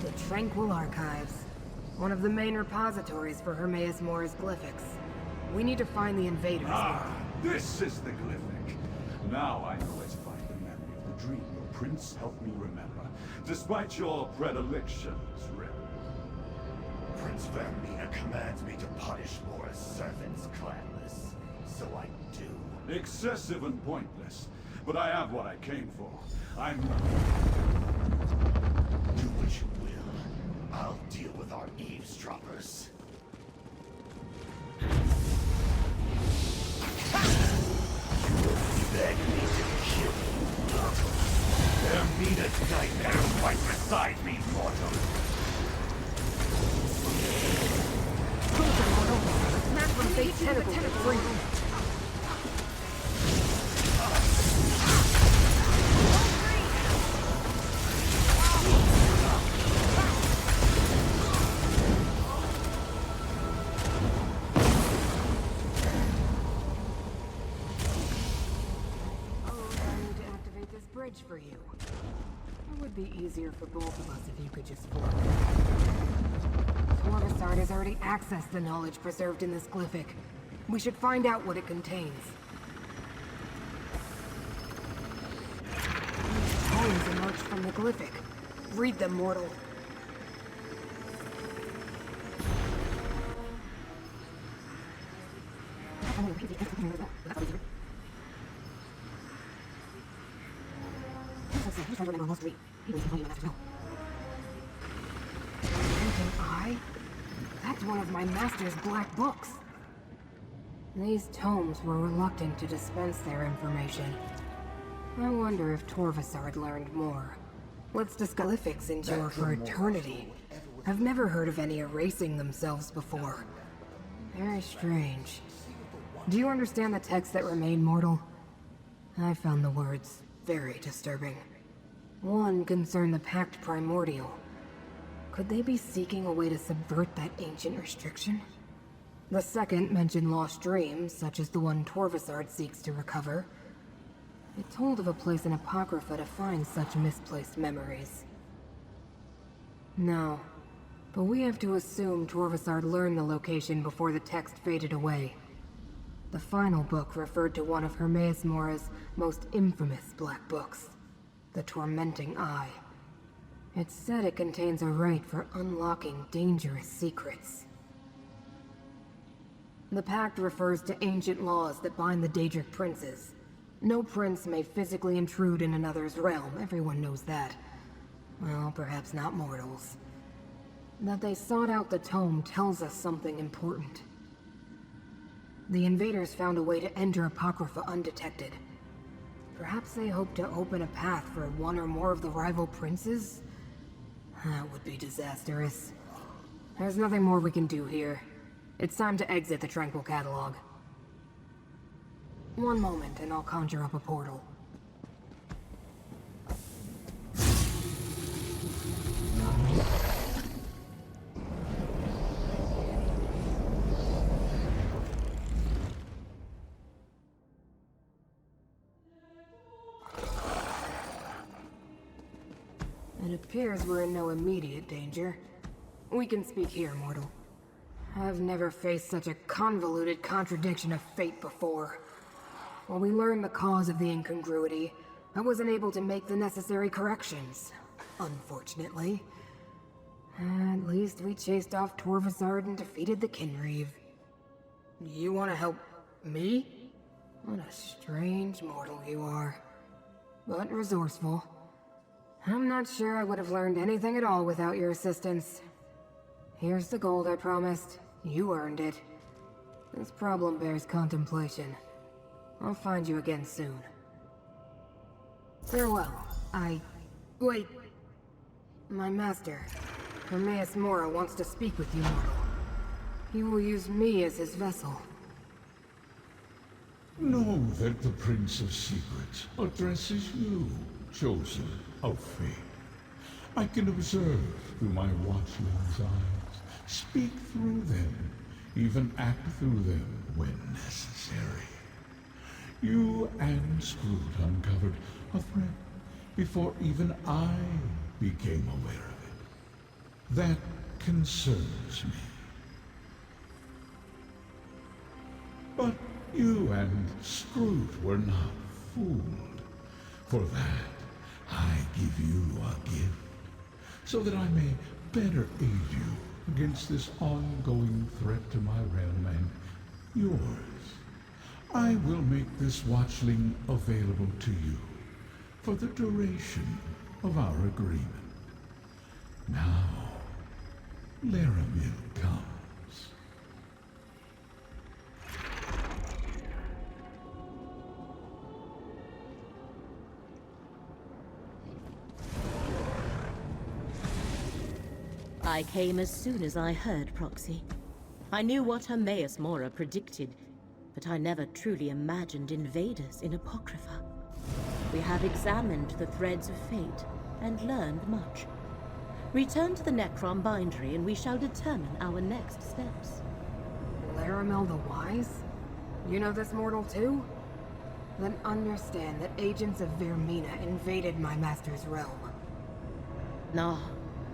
R: The Tranquil Archives. One of the main repositories for Hermaeus Mora's glyphics. We need to find the invaders.
D: Ah, this is the glyphic. Now I know where to find the memory of the dream your prince helped me remember, despite your predilections, Rebel.
I: Prince Vermina commands me to punish Mora's servants, clanless. So I do.
D: Excessive and pointless, but I have what I came for. I'm...
I: Do what you will. I'll deal with our eavesdroppers. You will beg me to kill you. Vermina's nightmare right beside me, mortal.
R: Smash from fate tentacles to free. For you. It would be easier for both of us if you could just float. Torvasard has already accessed the knowledge preserved in this glyphic. We should find out what it contains. These tomes emerged from the glyphic. Read them, mortal. Eye? That's one of my master's black books. These tomes were reluctant to dispense their information. I wonder if Torvasard learned more. Let's discuss glyphics endure for eternity. I've never heard of any erasing themselves before. Very strange. Do you understand the text that remain, mortal? I found the words very disturbing. One concerned the Pact Primordial. Could they be seeking a way to subvert that ancient restriction? The second mentioned lost dreams, such as the one Torvasard seeks to recover. It told of a place in Apocrypha to find such misplaced memories. No, but we have to assume Torvasard learned the location before the text faded away. The final book referred to one of Hermaeus Mora's most infamous black books. The Tormenting Eye. It said it contains a rite for unlocking dangerous secrets. The Pact refers to ancient laws that bind the Daedric princes. No prince may physically intrude in another's realm, everyone knows that. Well, perhaps not mortals. That they sought out the tome tells us something important. The invaders found a way to enter Apocrypha undetected. Perhaps they hope to open a path for one or more of the rival princes? That would be disastrous. There's nothing more we can do here. It's time to exit the Tranquil Catalog. One moment, and I'll conjure up a portal. It appears we're in no immediate danger. We can speak here, mortal. I've never faced such a convoluted contradiction of fate before. While we learned the cause of the incongruity, I wasn't able to make the necessary corrections, unfortunately. At least we chased off Torvasard and defeated the Kinreeve. You want to help me? What a strange mortal you are. But resourceful. I'm not sure I would have learned anything at all without your assistance. Here's the gold I promised. You earned it. This problem bears contemplation. I'll find you again soon. Farewell. Wait. My master, Hermaeus Mora, wants to speak with you, mortal. He will use me as his vessel.
D: Know that the Prince of Secrets addresses you, chosen of fate. I can observe through my watchling's eyes, speak through them, even act through them when necessary. You and Scroot uncovered a threat before even I became aware of it. That concerns me. But you and Scroot were not fooled. For that, I give you a gift, so that I may better aid you against this ongoing threat to my realm and yours. I will make this watchling available to you for the duration of our agreement. Now, Laramil comes.
A: I came as soon as I heard Proxy. I knew what Hermaeus Mora predicted, but I never truly imagined invaders in Apocrypha. We have examined the threads of fate and learned much. Return to the Necrom bindery and we shall determine our next steps.
R: Laramil the Wise? You know this mortal too? Then understand that agents of Vermina invaded my master's realm.
A: No.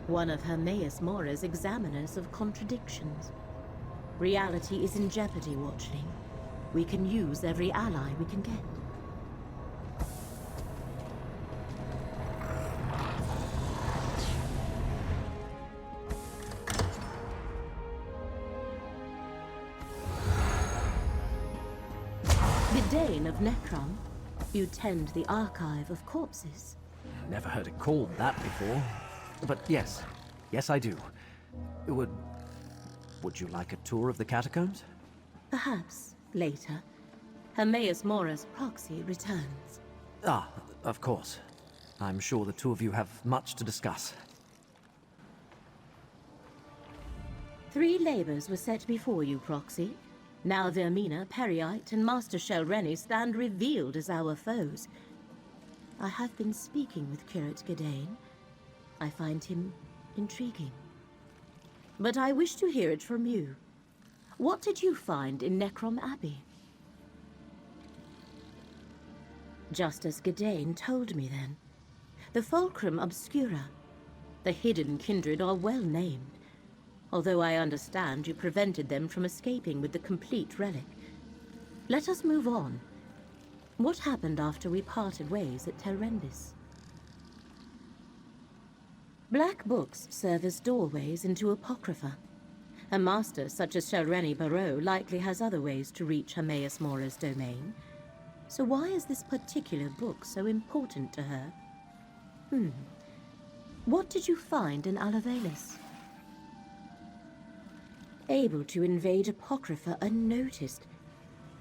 A: One of Hermaeus Mora's examiners of contradictions. Reality is in jeopardy, Watchling. We can use every ally we can get. Gedane of Necrom, you tend the archive of corpses.
H: Never heard it called that before. But yes. Yes, I do. Would you like a tour of the catacombs?
A: Perhaps later. Hermaeus Mora's proxy returns.
H: Ah, of course. I'm sure the two of you have much to discuss.
A: 3 labors were set before you, Proxy. Now Vermina, Periite, and Master Shelreni stand revealed as our foes. I have been speaking with Curate Gedane. I find him intriguing. But I wish to hear it from you. What did you find in Necrom Abbey? Just as Gedane told me then. The Fulcrum Obscura. The hidden kindred are well named. Although I understand you prevented them from escaping with the complete relic. Let us move on. What happened after we parted ways at Terrendis? Black books serve as doorways into Apocrypha. A master such as Shelreni Barrow likely has other ways to reach Hermaeus Mora's domain. So why is this particular book so important to her? What did you find in Alavelis? Able to invade Apocrypha unnoticed,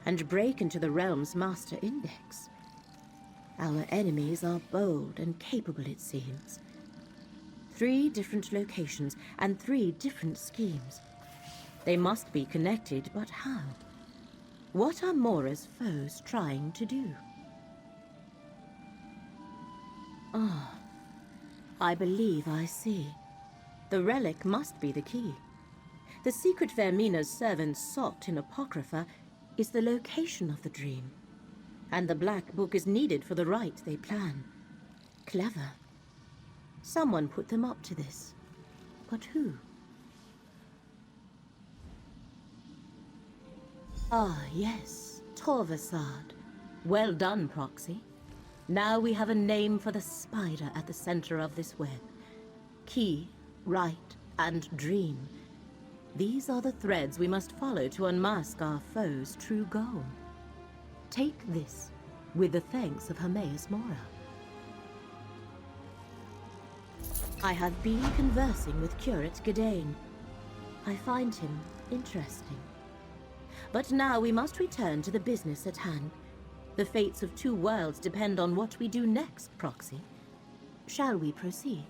A: and break into the realm's master index. Our enemies are bold and capable, it seems. 3 different locations and 3 different schemes. They must be connected, but how? What are Mora's foes trying to do? Ah, I believe I see. The relic must be the key. The secret Vermina's servants sought in Apocrypha is the location of the dream. And the Black Book is needed for the rite they plan. Clever. Someone put them up to this. But who? Ah, yes. Torvasad. Well done, Proxy. Now we have a name for the spider at the center of this web. Key, rite, and dream. These are the threads we must follow to unmask our foe's true goal. Take this, with the thanks of Hermaeus Mora. I have been conversing with Curate Gadain. I find him interesting. But now we must return to the business at hand. The fates of 2 worlds depend on what we do next, Proxy. Shall we proceed?